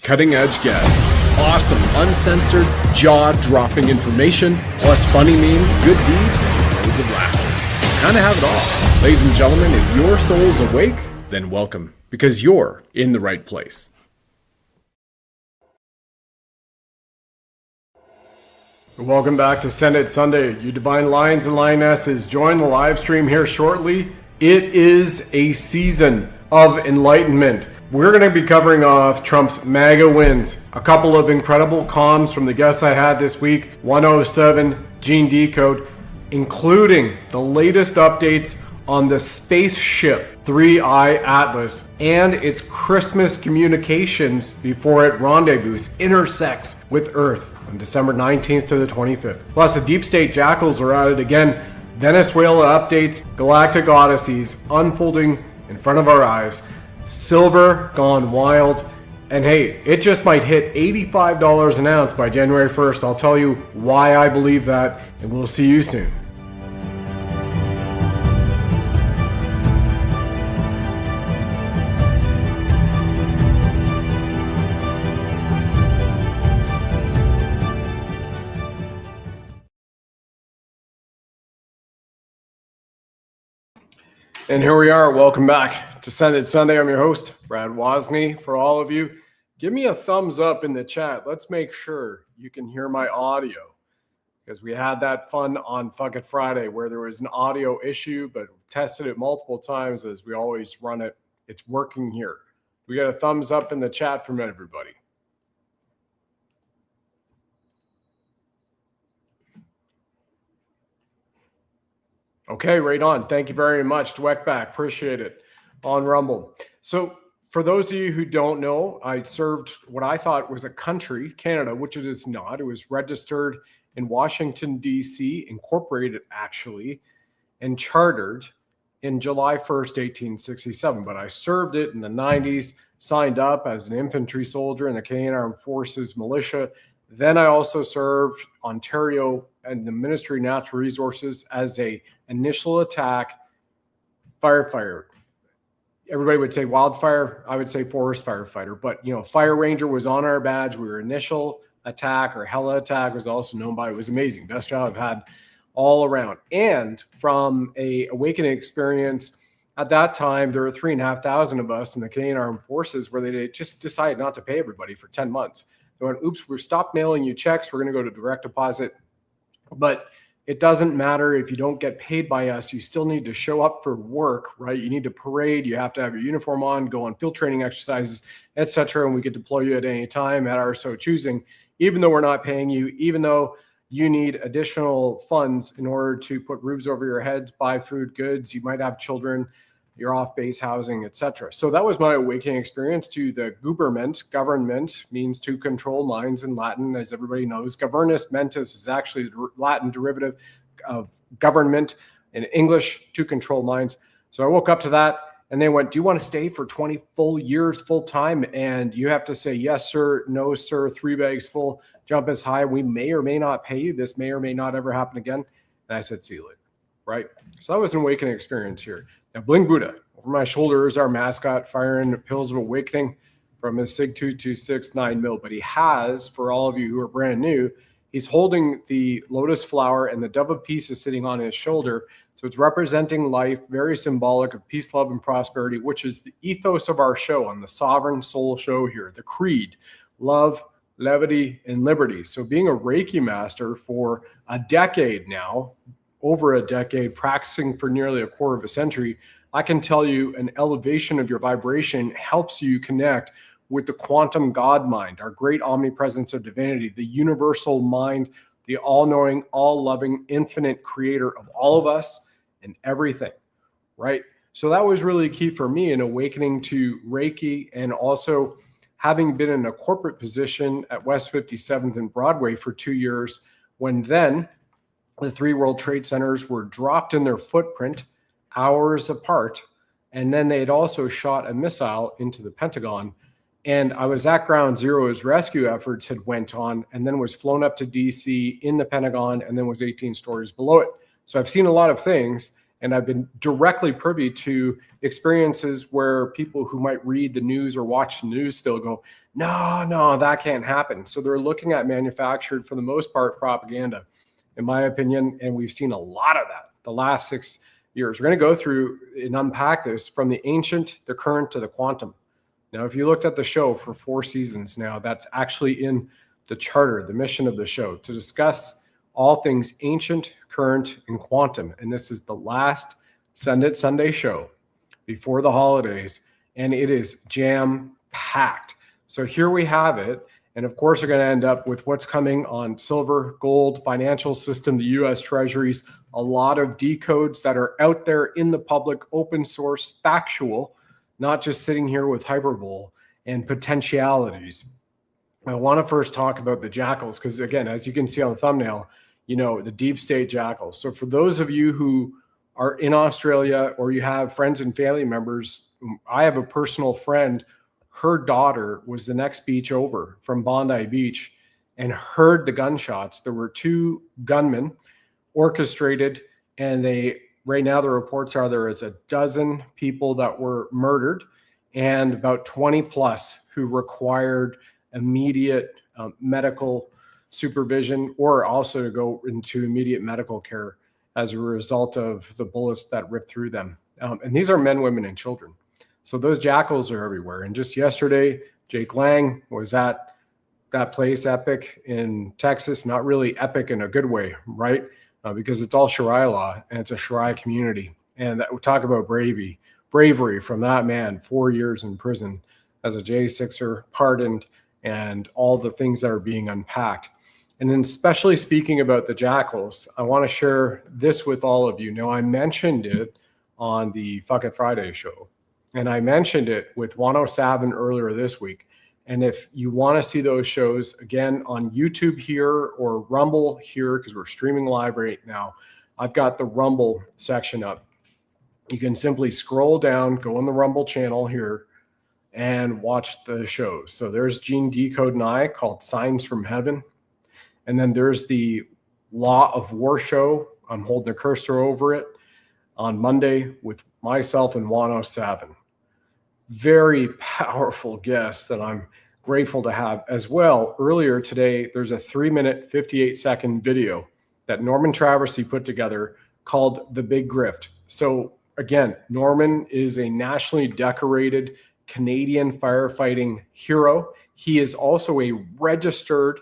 Cutting edge guests, awesome, uncensored, jaw-dropping information, plus funny memes, good deeds, and loads of laughter. Kind of have it all. Ladies and gentlemen, if your soul's awake, then welcome, because you're in the right place. Welcome back to Send It Sunday. You divine lions and lionesses, join the live stream here shortly. It is a season of enlightenment. We're going to be covering off Trump's MAGA wins. A couple of incredible comms from the guests I had this week. 107 Gene Decode, including the latest updates on the spaceship 3I Atlas and its Christmas communications before it rendezvous intersects with Earth on December 19th to the 25th. Plus, the deep state jackals are at it again. Venezuela updates, galactic odysseys unfolding in front of our eyes. Silver gone wild. And hey, it just might hit $85 an ounce by January 1st. I'll tell you why I believe that, and we'll see you soon. And here we are. Welcome back to Send It Sunday. I'm your host, Brad Wozni. For all of you, give me a thumbs up in the chat. Let's make sure you can hear my audio, because we had that fun on Fuck It Friday where there was an audio issue, but tested it multiple times as we always run it. It's working here. We got a thumbs up in the chat from everybody. Okay, right on. Thank you very much. Dweckback, appreciate it on Rumble. So for those of you who don't know, I served what I thought was a country, Canada, which it is not. It was registered in Washington, D.C., incorporated actually, and chartered in July 1st, 1867. But I served it in the 90s, signed up as an infantry soldier in the Canadian Armed Forces militia. Then I also served Ontario and the Ministry of Natural Resources as a initial attack firefighter. Everybody would say wildfire. I would say forest firefighter. But, you know, Fire Ranger was on our badge. We were initial attack, or Hella attack was also known by. It was amazing. Best job I've had all around. And from a awakening experience, at that time, there were 3,500 of us in the Canadian Armed Forces where they just decided not to pay everybody for 10 months. They went, oops, we've stopped mailing you checks. We're going to go to direct deposit. But it doesn't matter if you don't get paid by us. You still need to show up for work, right? You need to parade. You have to have your uniform on, go on field training exercises, etc. And we could deploy you at any time at our so choosing, even though we're not paying you, even though you need additional funds in order to put roofs over your heads, buy food, goods. You might have children, your off-base housing, etc. So that was my awakening experience to the government. Government means to control minds in Latin, as everybody knows. Governus mentis is actually the Latin derivative of government in English, to control minds. So I woke up to that, and they went, do you want to stay for 20 full years full time? And you have to say, yes, sir, no, sir, 3 bags full, jump as high. We may or may not pay you. This may or may not ever happen again. And I said, see you later, right? So that was an awakening experience here. Now, Bling Buddha, over my shoulder is our mascot, firing pills of awakening from his SIG 226 9 but he has, for all of you who are brand new, he's holding the lotus flower, and the dove of peace is sitting on his shoulder. So it's representing life, very symbolic of peace, love, and prosperity, which is the ethos of our show on the Sovereign Soul Show here, the creed, love, levity, and liberty. So being a Reiki master for a decade now, over a decade, practicing for nearly a quarter of a century, I can tell you an elevation of your vibration helps you connect with the quantum God mind, our great omnipresence of divinity, the universal mind, the all-knowing, all-loving, infinite creator of all of us and everything, right? So that was really key for me in awakening to Reiki, and also having been in a corporate position at West 57th and Broadway for 2 years, when then the 3 World Trade Centers were dropped in their footprint hours apart. And then they had also shot a missile into the Pentagon. And I was at Ground Zero as rescue efforts had went on, and then was flown up to DC in the Pentagon, and then was 18 stories below it. So I've seen a lot of things. And I've been directly privy to experiences where people who might read the news or watch the news still go, no, that can't happen. So they're looking at manufactured, for the most part, propaganda, in my opinion. And we've seen a lot of that the last 6 years. We're going to go through and unpack this from the ancient, the current, to the quantum. Now, if you looked at the show for 4 seasons now, that's actually in the charter, the mission of the show, to discuss all things ancient, current, and quantum. And this is the last Send It Sunday show before the holidays, and it is jam-packed. So here we have it. And of course, we're going to end up with what's coming on silver, gold, financial system, the US Treasuries, a lot of decodes that are out there in the public, open source, factual, not just sitting here with hyperbole and potentialities. I want to first talk about the jackals, because again, as you can see on the thumbnail, the deep state jackals. So for those of you who are in Australia or you have friends and family members, I have a personal friend, her daughter was the next beach over from Bondi Beach and heard the gunshots. There were 2 gunmen orchestrated, and right now the reports are there is a dozen people that were murdered and about 20 plus who required immediate medical supervision or also to go into immediate medical care as a result of the bullets that ripped through them. And these are men, women, and children. So those jackals are everywhere. And just yesterday, Jake Lang was at that place, Epic, in Texas. Not really epic in a good way, right? Because it's all Sharia law and it's a Sharia community. And we talk about bravery from that man, 4 years in prison as a J6er, pardoned, and all the things that are being unpacked. And then especially speaking about the jackals, I want to share this with all of you. Now, I mentioned it on the Fuck It Friday show, and I mentioned it with 107 earlier this week. And if you want to see those shows, again, on YouTube here or Rumble here, because we're streaming live right now, I've got the Rumble section up. You can simply scroll down, go on the Rumble channel here, and watch the shows. So there's Gene Decode and I called Signs from Heaven. And then there's the Law of War show. I'm holding a cursor over it on Monday with myself and 107. Very powerful guests that I'm grateful to have as well. Earlier today, there's a 3-minute, 58-second video that Norman Traversy put together called The Big Grift. So again, Norman is a nationally decorated Canadian firefighting hero. He is also a registered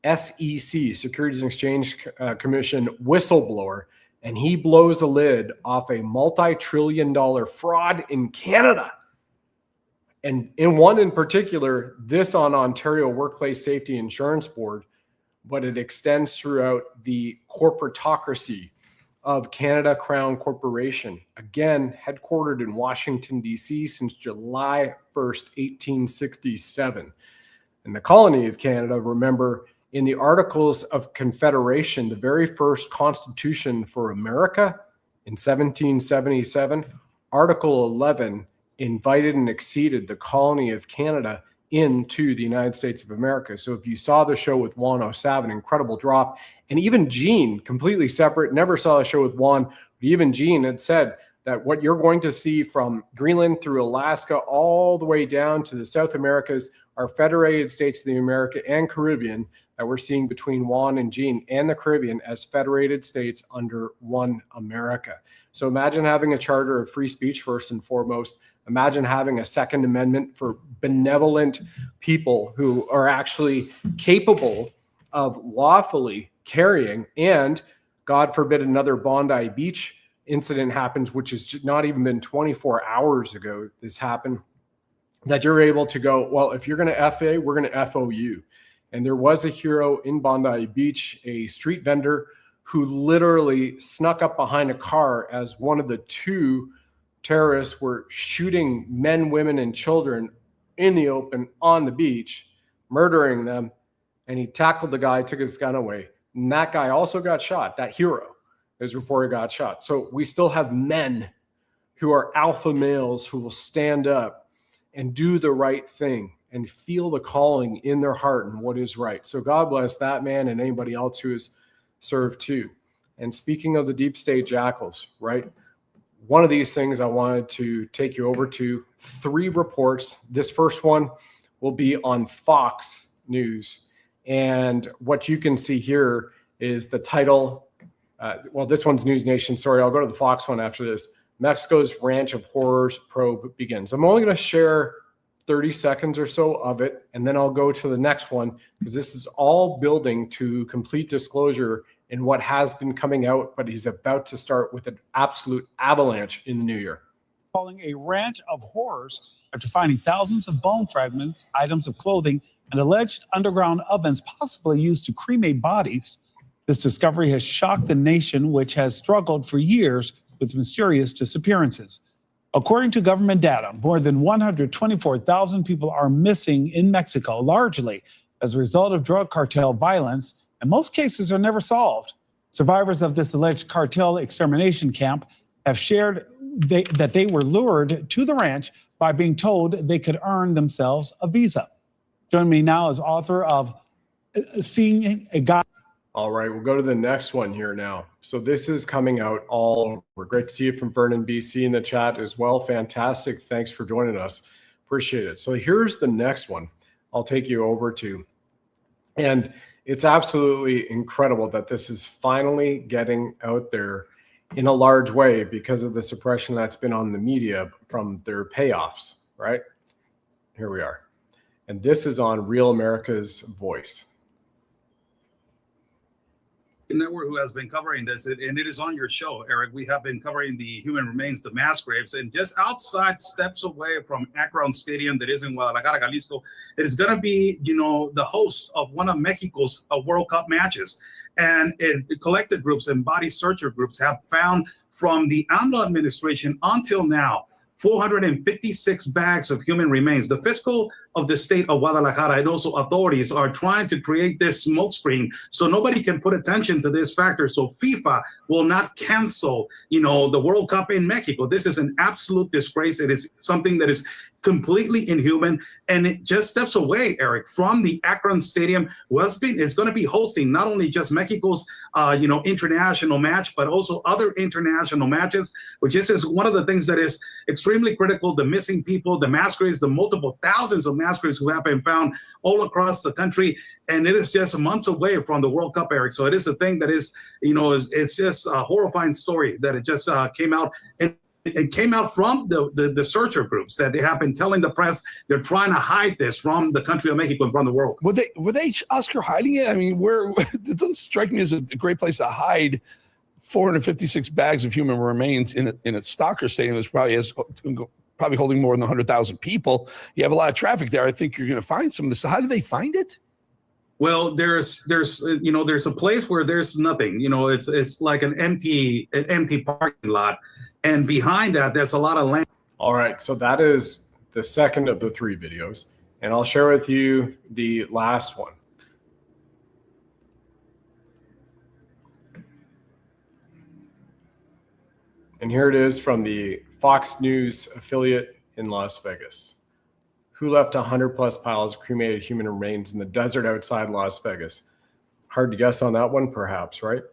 SEC, Securities and Exchange Commission whistleblower, and he blows a lid off a multi-trillion-dollar fraud in Canada. And in one in particular, this on Ontario Workplace Safety Insurance Board, but it extends throughout the corporatocracy of Canada Crown Corporation, again, headquartered in Washington, D.C. since July 1st, 1867. And the colony of Canada, remember, in the Articles of Confederation, the very first Constitution for America in 1777, Article 11 invited and acceded the colony of Canada into the United States of America. So if you saw the show with 107, incredible drop, and even Gene, completely separate, never saw a show with Juan, but even Gene had said that what you're going to see from Greenland through Alaska all the way down to the South Americas are federated states of the America and Caribbean that we're seeing between Juan and Gene and the Caribbean as federated states under one America. So imagine having a charter of free speech first and foremost. Imagine having a Second Amendment for benevolent people who are actually capable of lawfully carrying, and God forbid another Bondi Beach incident happens, which has not even been 24 hours ago this happened, that you're able to go, well, if you're going to FA, we're going to FO you. And there was a hero in Bondi Beach, a street vendor, who literally snuck up behind a car as one of the 2 terrorists were shooting men, women, and children in the open on the beach, murdering them. And he tackled the guy, took his gun away. And that guy also got shot. That hero is reported got shot. So we still have men who are alpha males who will stand up and do the right thing and feel the calling in their heart and what is right. So God bless that man and anybody else who has served too. And speaking of the deep state jackals, right? one of these things I wanted to take you over to 3 reports. This first one will be on Fox News. And what you can see here is the title. Well, this one's News Nation. Sorry, I'll go to the Fox one after this. Mexico's Ranch of Horrors probe begins. I'm only going to share 30 seconds or so of it, and then I'll go to the next one, because this is all building to complete disclosure in what has been coming out, but he's about to start with an absolute avalanche in the new year. Calling a ranch of horrors after finding thousands of bone fragments, items of clothing, and alleged underground ovens possibly used to cremate bodies. This discovery has shocked the nation, which has struggled for years with mysterious disappearances. According to government data, more than 124,000 people are missing in Mexico, largely as a result of drug cartel violence, and most cases are never solved. Survivors of this alleged cartel extermination camp have shared that they were lured to the ranch by being told they could earn themselves a visa. Joining me now is author of Seeing a God. All right, we'll go to the next one here now. So this is coming out all over. Great to see you from Vernon, BC in the chat as well. Fantastic. Thanks for joining us. Appreciate it. So here's the next one I'll take you over to. And it's absolutely incredible that this is finally getting out there in a large way because of the suppression that's been on the media from their payoffs, right? Here we are. And this is on Real America's Voice Network, who has been covering this, and it is on your show, Eric. We have been covering the human remains, the mass graves, and just outside, steps away from Akron Stadium, that is in Guadalajara, Jalisco, it is going to be, the host of one of Mexico's World Cup matches. And collected groups and body searcher groups have found from the AMLO administration until now 456 bags of human remains. The fiscal of the state of Guadalajara and also authorities are trying to create this smokescreen so nobody can put attention to this factor. So FIFA will not cancel, the World Cup in Mexico. This is an absolute disgrace. It is something that is completely inhuman, and it just steps away, Eric, from the Akron Stadium. It's going to be hosting not only just Mexico's, international match, but also other international matches, which is one of the things that is extremely critical. The missing people, the mass graves, the multiple thousands of mass graves who have been found all across the country, and it is just months away from the World Cup, Eric. So it is a thing that is, it's just a horrifying story that it just came out. And it came out from the searcher groups that they have been telling the press they're trying to hide this from the country of Mexico and from the world. Were they Oscar hiding it? I mean, it doesn't strike me as a great place to hide 456 bags of human remains in a stalker stadium that's probably holding more than 100,000 people. You have a lot of traffic there. I think you're going to find some of this. So how did they find it? Well, there's a place where there's nothing. It's like an empty parking lot. And behind that, there's a lot of land. All right, so that is the second of the 3 videos. And I'll share with you the last one. And here it is from the Fox News affiliate in Las Vegas. Who left 100+ piles of cremated human remains in the desert outside Las Vegas? Hard to guess on that one, perhaps, right?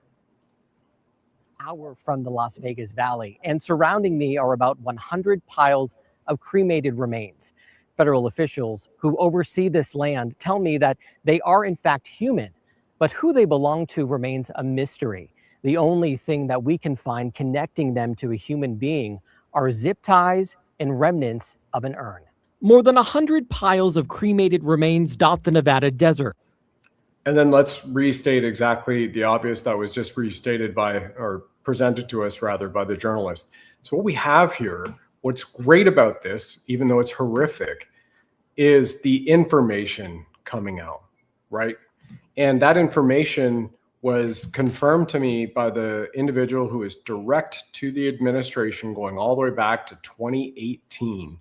Hour from the Las Vegas Valley, and surrounding me are about 100 piles of cremated remains. Federal officials who oversee this land tell me that they are in fact human, but who they belong to remains a mystery. The only thing that we can find connecting them to a human being are zip ties and remnants of an urn. More than 100 piles of cremated remains dot the Nevada desert. And then let's restate exactly the obvious that was just restated or presented to us rather by the journalist. So what we have here, what's great about this, even though it's horrific, is the information coming out, right? And that information was confirmed to me by the individual who is direct to the administration going all the way back to 2018,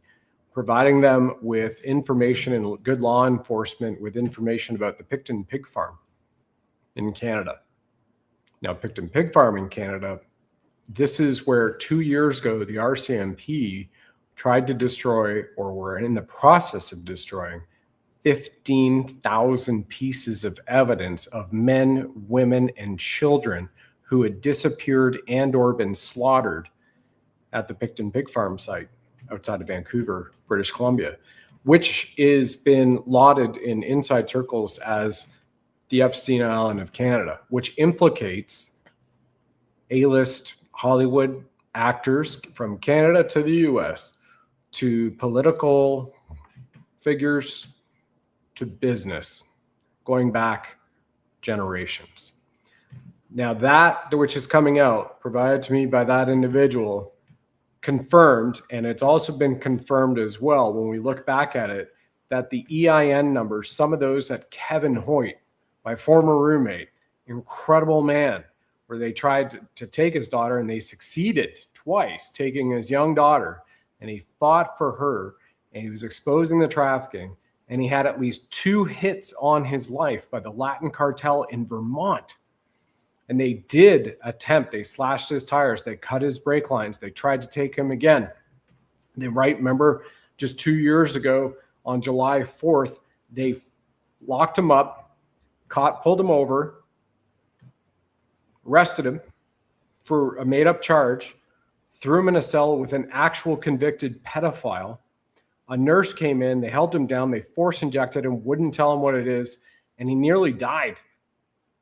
providing them with information and good law enforcement with information about the Picton Pig Farm in Canada. Now, Picton Pig Farm in Canada, this is where 2 years ago, the RCMP tried to destroy, or were in the process of destroying, 15,000 pieces of evidence of men, women, and children who had disappeared and or been slaughtered at the Picton Pig Farm site outside of Vancouver, British Columbia, which is been lauded in inside circles as the Epstein Island of Canada, which implicates A-list Hollywood actors from Canada to the US, to political figures, to business, going back generations. Now that which is coming out, provided to me by that individual, confirmed, and it's also been confirmed as well when we look back at it, that the EIN numbers, some of those that Kevin Hoyt, my former roommate, incredible man, where they tried to take his daughter and they succeeded twice taking his young daughter, and he fought for her, and he was exposing the trafficking, and he had at least 2 hits on his life by the Latin cartel in Vermont. And they did attempt, they slashed his tires, they cut his brake lines, they tried to take him again. They remember just 2 years ago on July 4th, they locked him up, pulled him over, arrested him for a made-up charge, threw him in a cell with an actual convicted pedophile. A nurse came in, they held him down, they force injected him, wouldn't tell him what it is, and he nearly died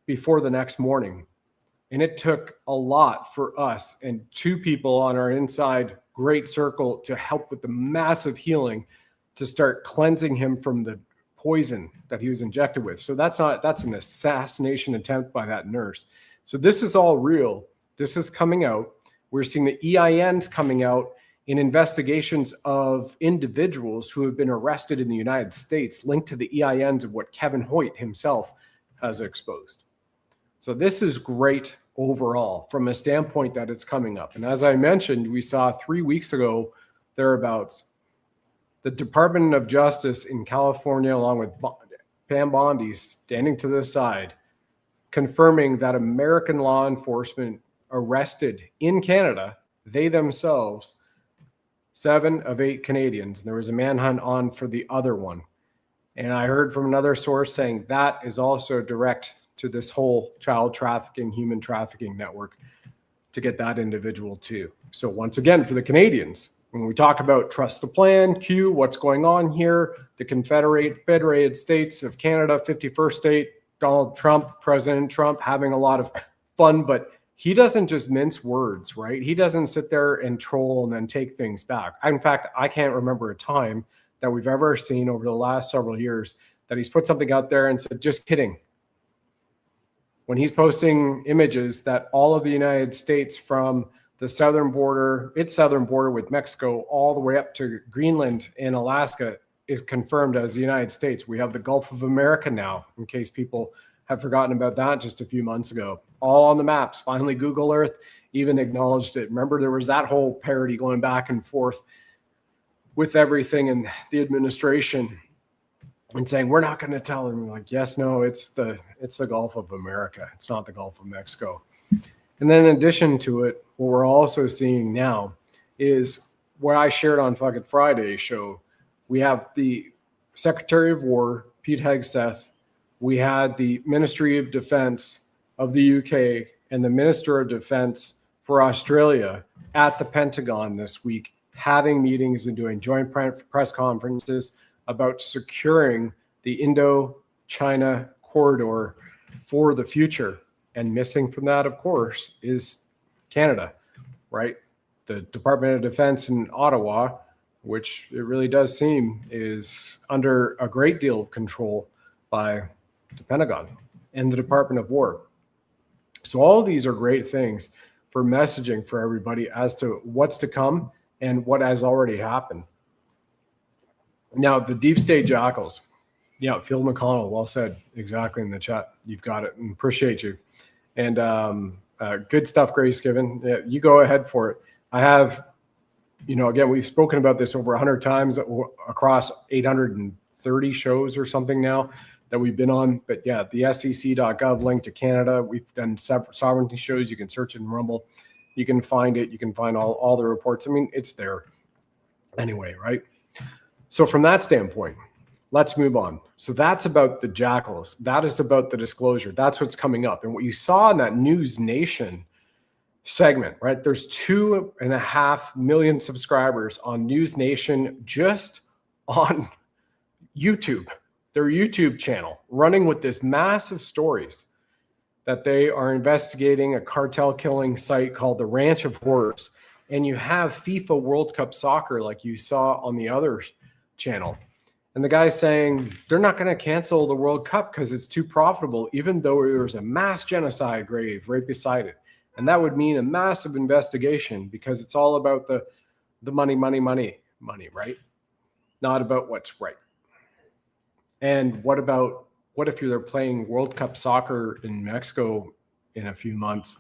before the next morning. And it took a lot for us and 2 people on our inside great circle to help with the massive healing to start cleansing him from the poison that he was injected with. So that's an assassination attempt by that nurse. So this is all real. This is coming out. We're seeing the EINs coming out in investigations of individuals who have been arrested in the United States linked to the EINs of what Kevin Hoyt himself has exposed. So this is great overall from a standpoint that it's coming up. And as I mentioned, we saw 3 weeks ago, thereabouts, the Department of Justice in California, along with Pam Bondi standing to the side, confirming that American law enforcement arrested in Canada, they themselves, 7 of 8 Canadians. And there was a manhunt on for the other one. And I heard from another source saying that is also direct to this whole child trafficking, human trafficking network to get that individual too. So once again, for the Canadians, when we talk about trust the plan, Q, what's going on here, the Federated States of Canada, 51st state, Donald Trump, President Trump, having a lot of fun, but he doesn't just mince words, right? He doesn't sit there and troll and then take things back. In fact, I can't remember a time that we've ever seen over the last several years that he's put something out there and said, just kidding. When he's posting images that all of the United States from the southern border, its southern border with Mexico, all the way up to Greenland and Alaska is confirmed as the United States. We have the Gulf of America now, in case people have forgotten about that just a few months ago. All on the maps. Finally, Google Earth even acknowledged it. Remember, there was that whole parody going back and forth with everything in the administration and saying, we're not going to tell them. Like, yes, no, it's the Gulf of America. It's not the Gulf of Mexico. And then in addition to it, what we're also seeing now is what I shared on fucking Friday's show. We have the Secretary of War, Pete Hegseth. We had the Ministry of Defense of the UK and the Minister of Defense for Australia at the Pentagon this week, having meetings and doing joint press conferences about securing the Indo-China corridor for the future. And missing from that, of course, is Canada, right? The Department of Defense in Ottawa, which it really does seem is under a great deal of control by the Pentagon and the Department of War. So all of these are great things for messaging for everybody as to what's to come and what has already happened. Now, the deep state jackals. Yeah, Phil McConnell, well said, exactly in the chat. You've got it, and appreciate you. And good stuff, Grace Given. Yeah, you go ahead for it. I have, again, we've spoken about this over 100 times across 830 shows or something now that we've been on. But yeah, the SEC.gov link to Canada. We've done sovereignty shows. You can search it in Rumble. You can find it. You can find all the reports. I mean, it's there anyway, right? So from that standpoint, let's move on. So that's about the jackals. That is about the disclosure. That's what's coming up. And what you saw in that News Nation segment, right? There's 2.5 million subscribers on News Nation just on YouTube, their YouTube channel, running with this massive stories that they are investigating a cartel killing site called the Ranch of Horrors. And you have FIFA World Cup soccer like you saw on the other channel. And the guy's saying they're not going to cancel the World Cup because it's too profitable, even though there's a mass genocide grave right beside it. And that would mean a massive investigation because it's all about the money, right? Not about what's right. And what if they're playing World Cup soccer in Mexico in a few months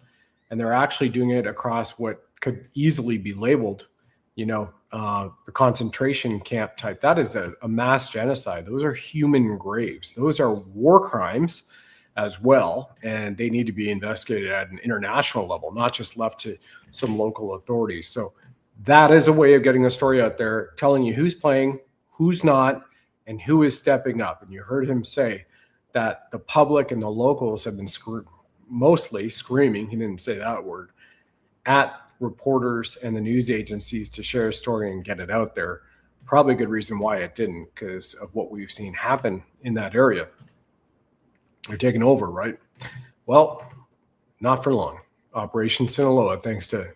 and they're actually doing it across what could easily be labeled, the concentration camp type? That is a mass genocide. Those are human graves. Those are war crimes as well, and they need to be investigated at an international level, not just left to some local authorities. So that is a way of getting a story out there, telling you who's playing, who's not, and who is stepping up. And you heard him say that the public and the locals have been mostly screaming, he didn't say that word, at reporters and the news agencies to share a story and get it out there. Probably a good reason why it didn't, because of what we've seen happen in that area. They're taking over, right? Well, not for long. Operation Sinaloa, thanks to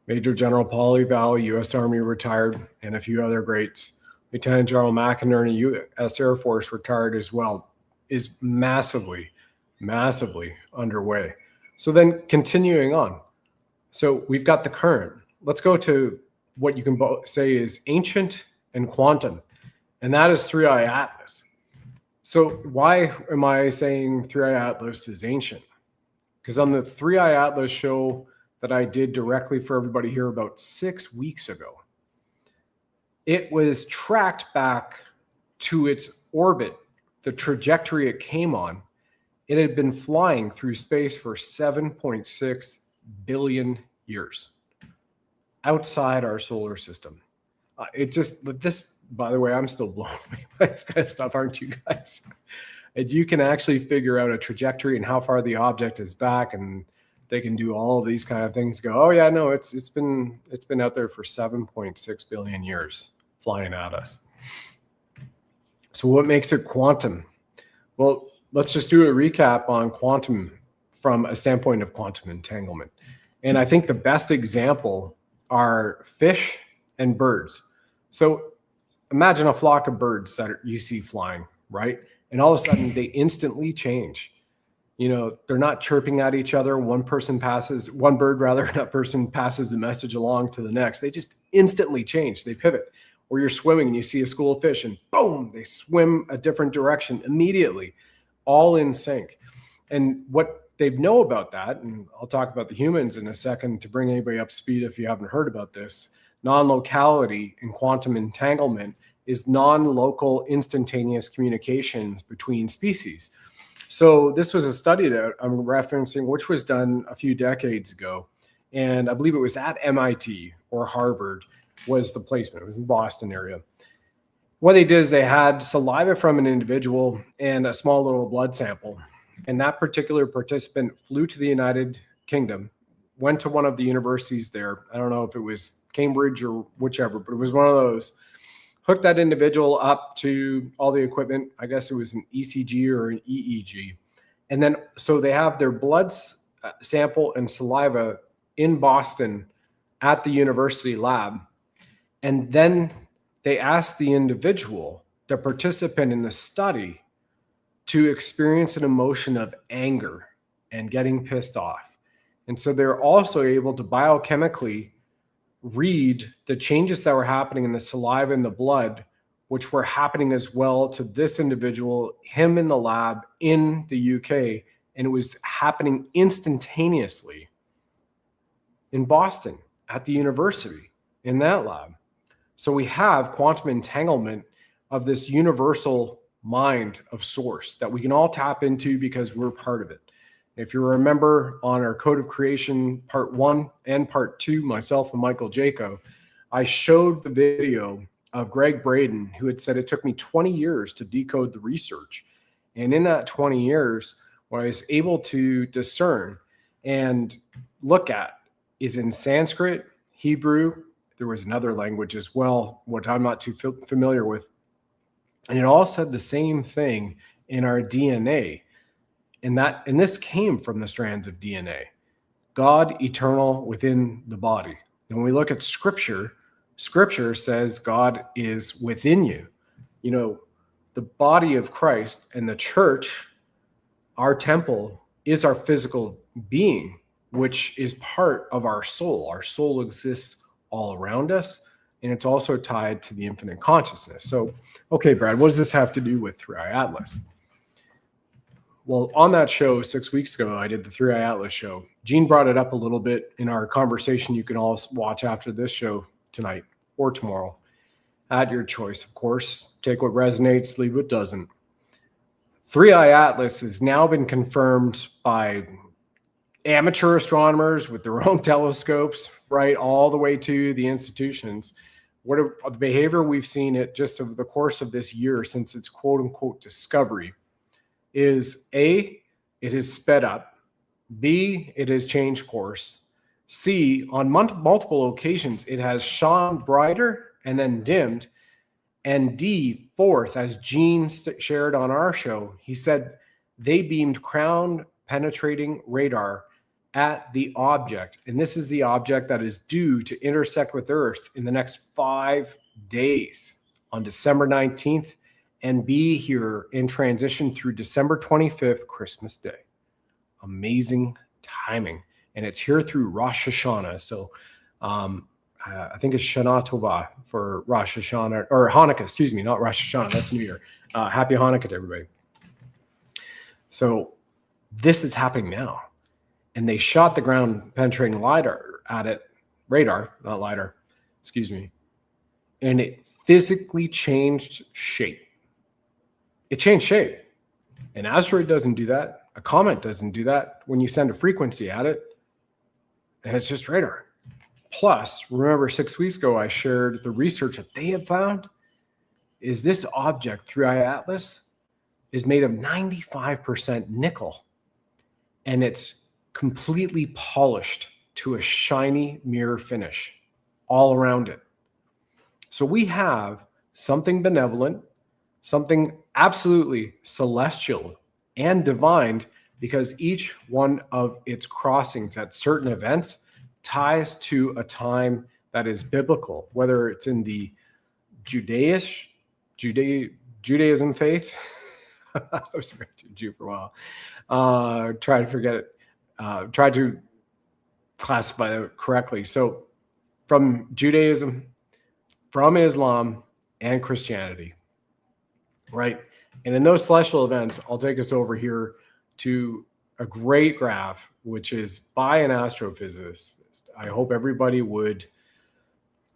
Major General Paulie Valley, U.S. Army retired, and a few other greats. Lieutenant General McInerney, U.S. Air Force retired as well, is massively underway. So then continuing on. So we've got the current. Let's go to what you can say is ancient and quantum, and that is 3i Atlas. So why am I saying 3i Atlas is ancient? Because on the 3i Atlas show that I did directly for everybody here about 6 weeks ago, it was tracked back to its orbit, the trajectory it came on. It had been flying through space for 7.6 billion years outside our solar system. By the way, I'm still blown away by this kind of stuff, aren't you guys? And you can actually figure out a trajectory and how far the object is back, and they can do all of these kind of things. Go, oh yeah, no, it's been out there for 7.6 billion years flying at us. So what makes it quantum? Well, let's just do a recap on quantum from a standpoint of quantum entanglement. And I think the best example are fish and birds. So imagine a flock of birds that you see flying, right? And all of a sudden they instantly change. They're not chirping at each other. One person passes the message along to the next. They just instantly change. They pivot. Or you're swimming and you see a school of fish and boom, they swim a different direction immediately, all in sync. And what they know about that, and I'll talk about the humans in a second to bring anybody up to speed if you haven't heard about this, non-locality in quantum entanglement is non-local instantaneous communications between species. So this was a study that I'm referencing, which was done a few decades ago. And I believe it was at MIT or Harvard was the placement. It was in Boston area. What they did is they had saliva from an individual and a small little blood sample. And that particular participant flew to the United Kingdom, went to one of the universities there. I don't know if it was Cambridge or whichever, but it was one of those. Hooked that individual up to all the equipment. I guess it was an ECG or an EEG. And then, so they have their blood sample and saliva in Boston at the university lab. And then they asked the individual, the participant in the study, to experience an emotion of anger and getting pissed off. And so they're also able to biochemically read the changes that were happening in the saliva and the blood, which were happening as well to this individual, him in the lab in the UK. And it was happening instantaneously in Boston at the university in that lab. So we have quantum entanglement of this universal mind of source that we can all tap into because we're part of it. If you remember on our Code of Creation part 1 and part 2, myself and Michael Jaco, I showed the video of Greg Braden, who had said it took me 20 years to decode the research. And in that 20 years, when I was able to discern and look at is in Sanskrit, Hebrew. There was another language as well, what I'm not too familiar with. And it all said the same thing in our DNA. And this came from the strands of DNA. God eternal within the body. And when we look at Scripture says God is within you. You know, the body of Christ and the church, our temple, is our physical being, which is part of our soul. Our soul exists all around us, and it's also tied to the infinite consciousness. So, okay, Brad, what does this have to do with 3i Atlas? Well, on that show 6 weeks ago, I did the 3i Atlas show. Gene brought it up a little bit in our conversation. You can all watch after this show tonight or tomorrow at your choice, of course. Take what resonates, leave what doesn't. 3i Atlas has now been confirmed by amateur astronomers with their own telescopes, right, all the way to the institutions. What the behavior we've seen it just over the course of this year since its quote unquote discovery is A, it has sped up, B, it has changed course, C, on multiple occasions, it has shone brighter and then dimmed, and D, fourth, as Gene shared on our show, he said they beamed crown penetrating radar at the object. And this is the object that is due to intersect with Earth in the next 5 days on December 19th and be here in transition through December 25th, Christmas Day. Amazing timing. And it's here through Rosh Hashanah. So I think it's Shana Tova for Rosh Hashanah, or Hanukkah, excuse me, not Rosh Hashanah. That's New Year. Happy Hanukkah to everybody. So this is happening now. And they shot the ground penetrating lidar at it, radar, not lidar, excuse me. And it physically changed shape. It changed shape. An asteroid doesn't do that. A comet doesn't do that. When you send a frequency at it, and it's just radar. Plus, remember 6 weeks ago, I shared the research that they have found is this object, 3i Atlas, is made of 95% nickel. And it's completely polished to a shiny mirror finish all around it. So we have something benevolent, something absolutely celestial and divine, because each one of its crossings at certain events ties to a time that is biblical, whether it's in the Judaism faith. I was a Jew for a while. Try to forget it. Try to classify it correctly. So from Judaism, from Islam, and Christianity, right? And in those celestial events, I'll take us over here to a great graph, which is by an astrophysicist. I hope everybody would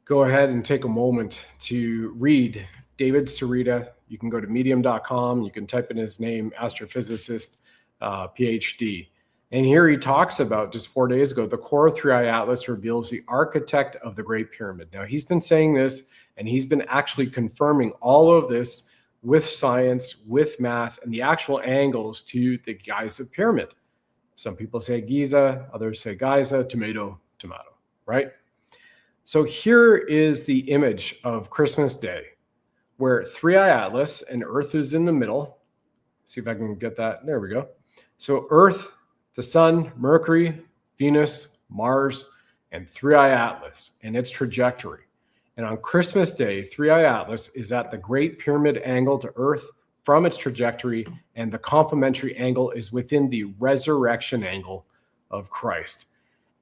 go ahead and take a moment to read David Sarita. You can go to medium.com. You can type in his name, astrophysicist, PhD. And here he talks about, just 4 days ago, the core of 3i Atlas reveals the architect of the Great Pyramid. Now, he's been saying this, and he's been actually confirming all of this with science, with math, and the actual angles to the Giza pyramid. Some people say Giza, others say Giza, tomato, tomato, right? So here is the image of Christmas Day, where 3i Atlas and Earth is in the middle. See if I can get that. There we go. So Earth, the Sun, Mercury, Venus, Mars, and 3i Atlas and its trajectory. And on Christmas Day, 3i Atlas is at the Great Pyramid angle to Earth from its trajectory, and the complementary angle is within the resurrection angle of Christ.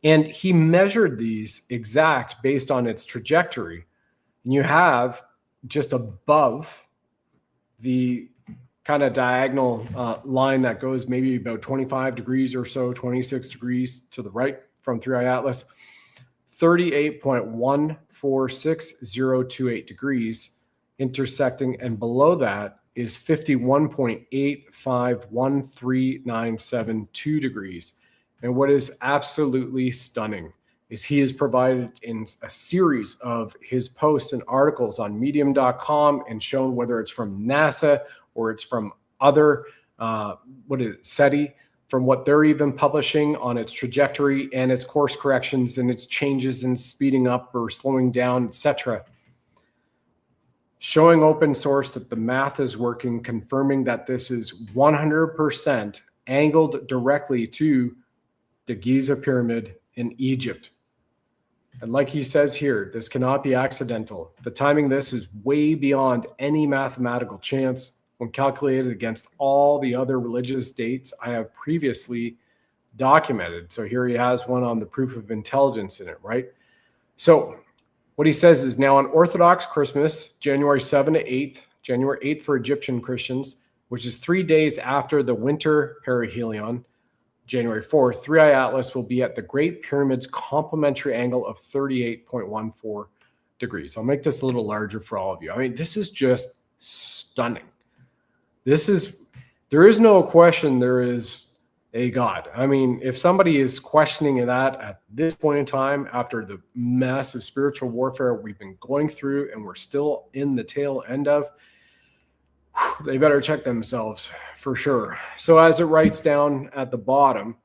And he measured these exact based on its trajectory. And you have just above the kind of diagonal line that goes maybe about 25 degrees or so, 26 degrees to the right from 3i Atlas, 38.146028 degrees intersecting, and below that is 51.8513972 degrees. And what is absolutely stunning is he has provided in a series of his posts and articles on medium.com and shown whether it's from NASA or it's from other, SETI, from what they're even publishing on its trajectory and its course corrections and its changes in speeding up or slowing down, etc. Showing open source that the math is working, confirming that this is 100% angled directly to the Giza pyramid in Egypt. And like he says here, this cannot be accidental. The timing of this is way beyond any mathematical chance when calculated against all the other religious dates I have previously documented. So here he has one on the proof of intelligence in it, right? So what he says is now on Orthodox Christmas, January 7 to 8th, January 8th for Egyptian Christians, which is 3 days after the winter perihelion, January 4th, 3i Atlas will be at the Great Pyramid's complementary angle of 38.14 degrees. I'll make this a little larger for all of you. I mean, this is just stunning. There is no question there is a God. I mean, if somebody is questioning that at this point in time, after the massive spiritual warfare we've been going through and we're still in the tail end of, they better check themselves for sure. So as it writes down at the bottom,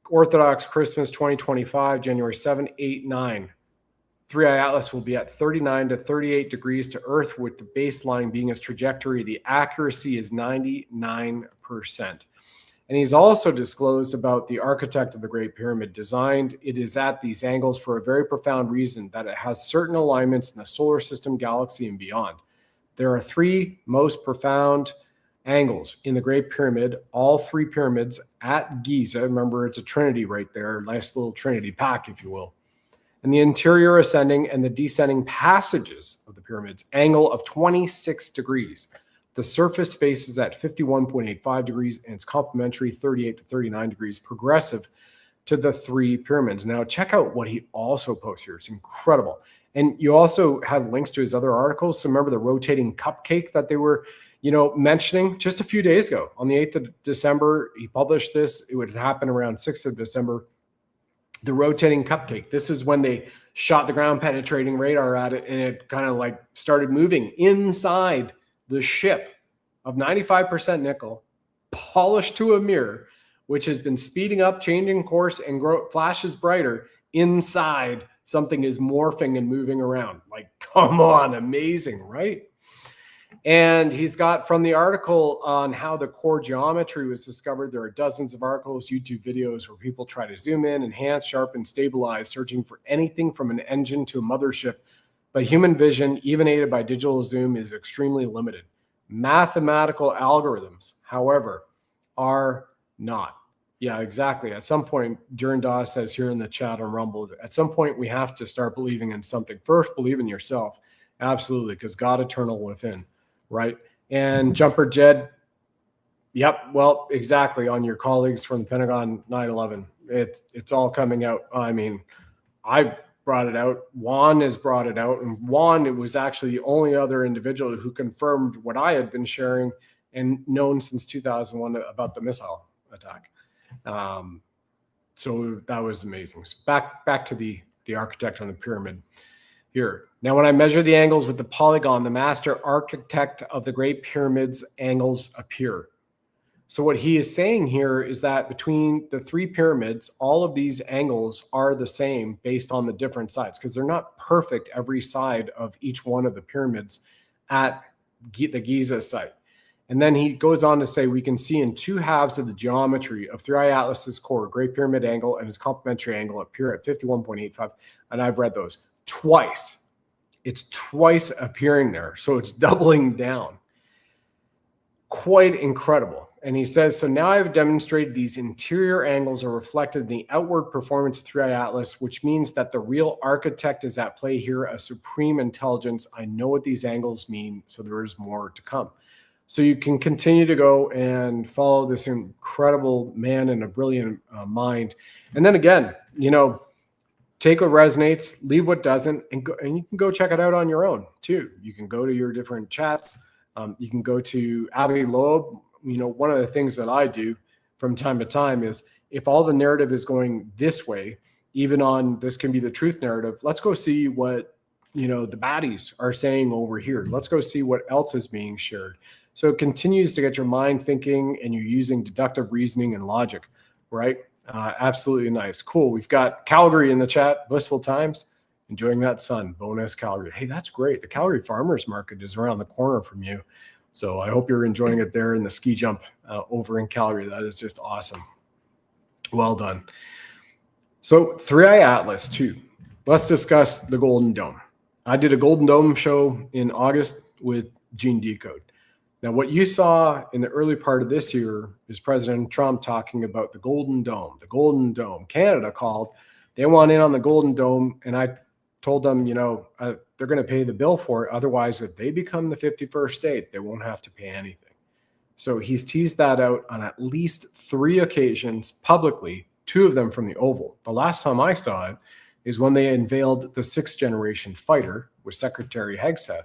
Orthodox Christmas 2025, January 7, 8, 9. 3i Atlas will be at 39 to 38 degrees to Earth, with the baseline being its trajectory. The accuracy is 99%. And he's also disclosed about the architect of the Great Pyramid designed. It is at these angles for a very profound reason, that it has certain alignments in the solar system, galaxy, and beyond. There are three most profound angles in the Great Pyramid, all three pyramids at Giza. Remember, it's a trinity right there, nice little trinity pack, if you will. And the interior ascending and the descending passages of the pyramids, angle of 26 degrees. The surface faces at 51.85 degrees, and it's complementary 38 to 39 degrees progressive to the three pyramids. Now, check out what he also posts here. It's incredible. And you also have links to his other articles. So remember the rotating cupcake that they were, mentioning just a few days ago. On the 8th of December, he published this. It would happen around 6th of December. The rotating cupcake. This is when they shot the ground penetrating radar at it, and it kind of like started moving inside the ship of 95% nickel, polished to a mirror, which has been speeding up, changing course, and flashes brighter inside. Something is morphing and moving around. Like, come on, amazing, right? And he's got, from the article on how the core geometry was discovered, there are dozens of articles, YouTube videos where people try to zoom in, enhance, sharpen, stabilize, searching for anything from an engine to a mothership. But human vision, even aided by digital zoom, is extremely limited. Mathematical algorithms, however, are not. Yeah, exactly. At some point, Duran Dawes says here in the chat on Rumble, at some point we have to start believing in something. First, believe in yourself. Absolutely, because God eternal within, right? And Jumper Jed, yep, well, exactly, on your colleagues from the Pentagon 9/11. It's all coming out. I mean, I brought it out. Juan has brought it out. And Juan, it was actually the only other individual who confirmed what I had been sharing and known since 2001 about the missile attack. So that was amazing. So back to the architect on the pyramid here. Now, when I measure the angles with the polygon, the master architect of the Great Pyramid's angles appear. So what he is saying here is that between the three pyramids, all of these angles are the same based on the different sides, because they're not perfect every side of each one of the pyramids at the Giza site. And then he goes on to say, we can see in two halves of the geometry of 3i Atlas's core, Great Pyramid angle and its complementary angle appear at 51.85. And I've read those twice. It's twice appearing there. So it's doubling down. Quite incredible. And he says, so now I've demonstrated these interior angles are reflected in the outward performance of 3i Atlas, which means that the real architect is at play here, a supreme intelligence. I know what these angles mean, so there is more to come. So you can continue to go and follow this incredible man and a brilliant mind. And then again, take what resonates, leave what doesn't, and you can go check it out on your own too. You can go to your different chats. You can go to Avi Loeb. One of the things that I do from time to time is, if all the narrative is going this way, even on this can be the truth narrative, let's go see what the baddies are saying over here. Let's go see what else is being shared. So it continues to get your mind thinking, and you're using deductive reasoning and logic, right? Absolutely nice. Cool. We've got Calgary in the chat. Blissful times. Enjoying that sun. Bonus Calgary. Hey, that's great. The Calgary Farmers Market is around the corner from you. So I hope you're enjoying it there in the ski jump over in Calgary. That is just awesome. Well done. So 3i Atlas 2. Let's discuss the Golden Dome. I did a Golden Dome show in August with Gene Decode. Now, what you saw in the early part of this year is President Trump talking about the Golden Dome. The Golden Dome. Canada called. They want in on the Golden Dome, and I told them, they're going to pay the bill for it. Otherwise, if they become the 51st state, they won't have to pay anything. So he's teased that out on at least 3 occasions publicly, 2 of them from the Oval. The last time I saw it is when they unveiled the 6th generation fighter with Secretary Hegseth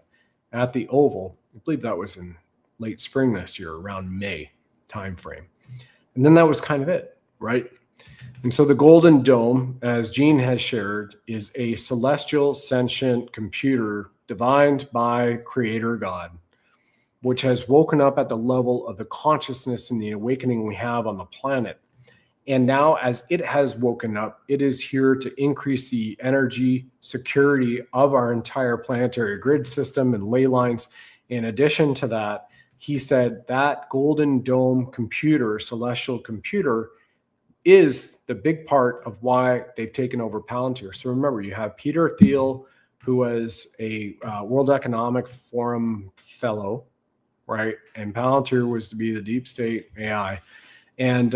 at the Oval. I believe that was in late spring this year, around May timeframe. And then that was kind of it, right? And so the Golden Dome, as Gene has shared, is a celestial sentient computer divined by Creator God, which has woken up at the level of the consciousness and the awakening we have on the planet. And now, as it has woken up, it is here to increase the energy security of our entire planetary grid system and ley lines. In addition to that, he said that Golden Dome computer, celestial computer, is the big part of why they've taken over Palantir. So remember, you have Peter Thiel, who was a World Economic Forum fellow, right? And Palantir was to be the deep state AI. And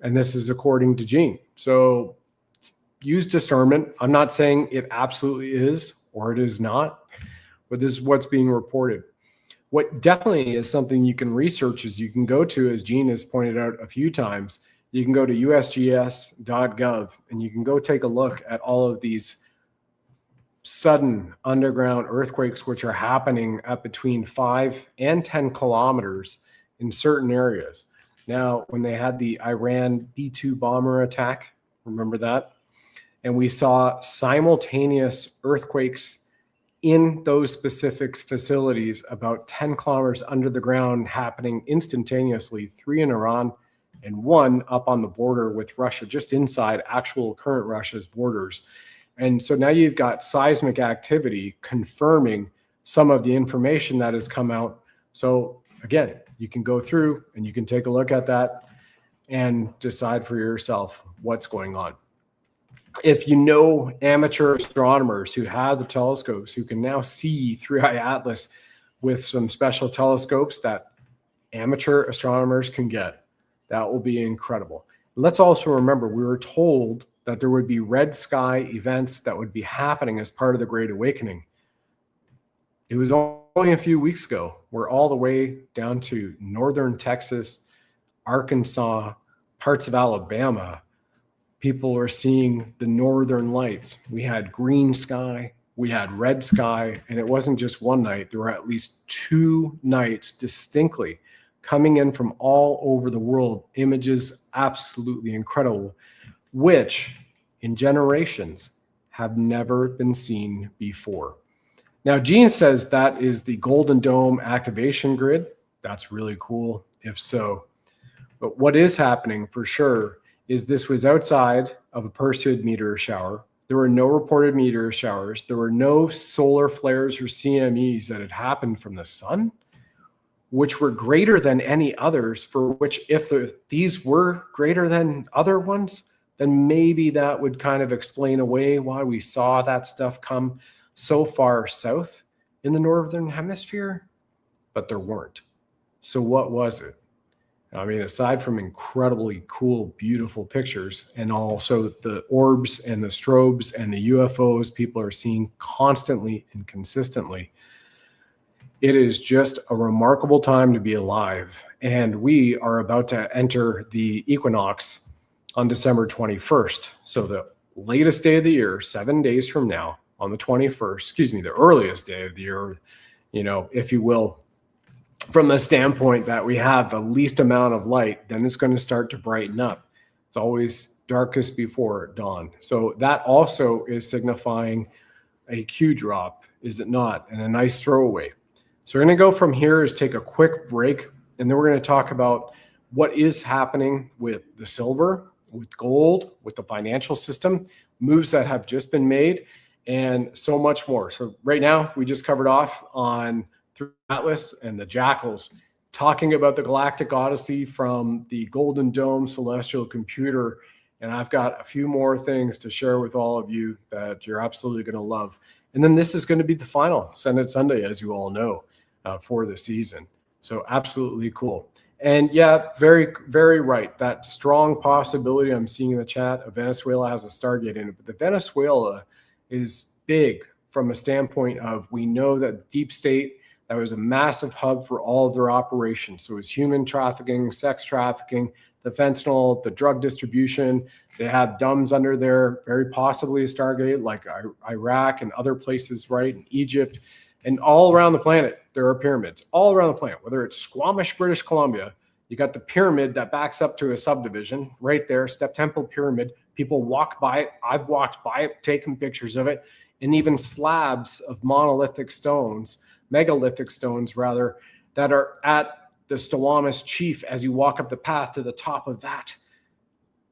this is according to Gene. So use discernment. I'm not saying it absolutely is or it is not, but this is what's being reported. What definitely is something you can research is you can go to, as Gene has pointed out a few times, you can go to usgs.gov and you can go take a look at all of these sudden underground earthquakes, which are happening at between 5 and 10 kilometers in certain areas. Now, when they had the Iran B-2 bomber attack, remember that? And we saw simultaneous earthquakes in those specific facilities about 10 kilometers under the ground happening instantaneously, 3 in Iran and 1 up on the border with Russia, just inside actual current Russia's borders. And so now you've got seismic activity confirming some of the information that has come out. So again, you can go through and you can take a look at that and decide for yourself what's going on. If you know amateur astronomers who have the telescopes, who can now see 3i Atlas with some special telescopes that amateur astronomers can get, that will be incredible. Let's also remember, we were told that there would be red sky events that would be happening as part of the Great Awakening. It was only a few weeks ago. We're all the way down to northern Texas, Arkansas, parts of Alabama. People are seeing the northern lights. We had green sky, we had red sky, and it wasn't just one night. There were at least 2 nights distinctly coming in from all over the world. Images absolutely incredible, which in generations have never been seen before. Now, Gene says that is the Golden Dome activation grid. That's really cool, if so. But what is happening for sure is this was outside of a Perseid meteor shower. There were no reported meteor showers. There were no solar flares or CMEs that had happened from the sun, which were greater than any others, for which if these were greater than other ones, then maybe that would kind of explain away why we saw that stuff come so far south in the northern hemisphere, but there weren't. So what was it? I mean, aside from incredibly cool, beautiful pictures, and also the orbs and the strobes and the UFOs people are seeing constantly and consistently, it is just a remarkable time to be alive. And we are about to enter the equinox on December 21st. So the latest day of the year, 7 days from now, on the 21st, the earliest day of the year, if you will, from the standpoint that we have the least amount of light, then it's going to start to brighten up. It's always darkest before dawn. So that also is signifying a Q drop, is it not? And a nice throwaway. So we're going to go from here is take a quick break, and then we're going to talk about what is happening with the silver, with gold, with the financial system, moves that have just been made, and so much more. So right now, we just covered off on through Atlas and the Jackals, talking about the Galactic Odyssey from the Golden Dome Celestial Computer. And I've got a few more things to share with all of you that you're absolutely going to love. And then this is going to be the final Senate Sunday, as you all know, for the season. So absolutely cool. And yeah, very, very right. That strong possibility I'm seeing in the chat of Venezuela has a Stargate in it. But the Venezuela is big from a standpoint of, we know that deep state, that was a massive hub for all of their operations. So it was human trafficking, sex trafficking, the fentanyl, the drug distribution. They have dumbs under there, very possibly a Stargate like Iraq and other places, right? In Egypt and all around the planet, there are pyramids all around the planet, whether it's Squamish, British Columbia. You got the pyramid that backs up to a subdivision right there, Step Temple Pyramid. People walk by it. I've walked by it, taken pictures of it, and even slabs of megalithic stones, rather, that are at the Squamish Chief as you walk up the path to the top of that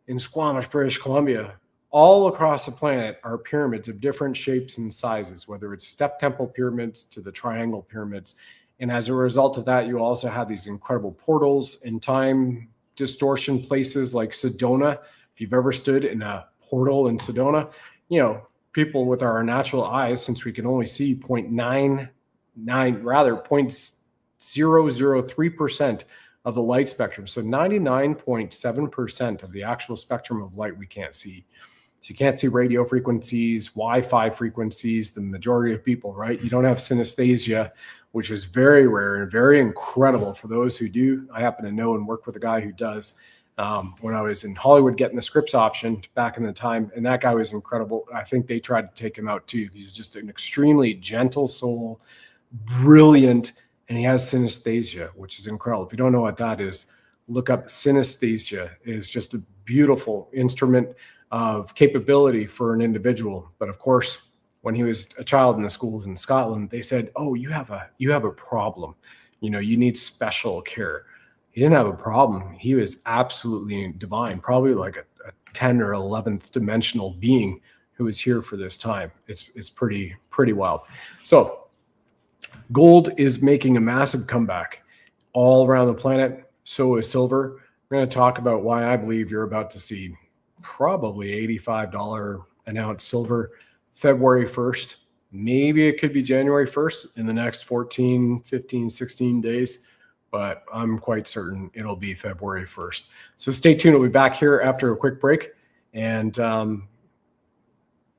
in Squamish, British Columbia. All across the planet are pyramids of different shapes and sizes, whether it's Step Temple pyramids to the triangle pyramids. And as a result of that, you also have these incredible portals and time distortion places like Sedona. If you've ever stood in a portal in Sedona, you know, people with our natural eyes, since we can only see 0.003% of the light spectrum. So 99.7% of the actual spectrum of light we can't see. So you can't see radio frequencies, Wi-Fi frequencies, the majority of people, right? You don't have synesthesia, which is very rare and very incredible for those who do. I happen to know and work with a guy who does. When I was in Hollywood getting the scripts optioned back in the time, and that guy was incredible. I think they tried to take him out too. He's just an extremely gentle soul, brilliant, and he has synesthesia, which is incredible. If you don't know what that is, look up synesthesia. It is just a beautiful instrument of capability for an individual. But of course, when he was a child in the schools in Scotland, they said, "Oh, you have a problem. You know, you need special care." He didn't have a problem. He was absolutely divine, probably like a 10 or 11th dimensional being who was here for this time. It's pretty wild. So gold is making a massive comeback all around the planet. So is silver. We're going to talk about why I believe you're about to see probably $85 an ounce silver February 1st. Maybe it could be January 1st in the next 14, 15, 16 days. But I'm quite certain it'll be February 1st. So stay tuned. We'll be back here after a quick break. And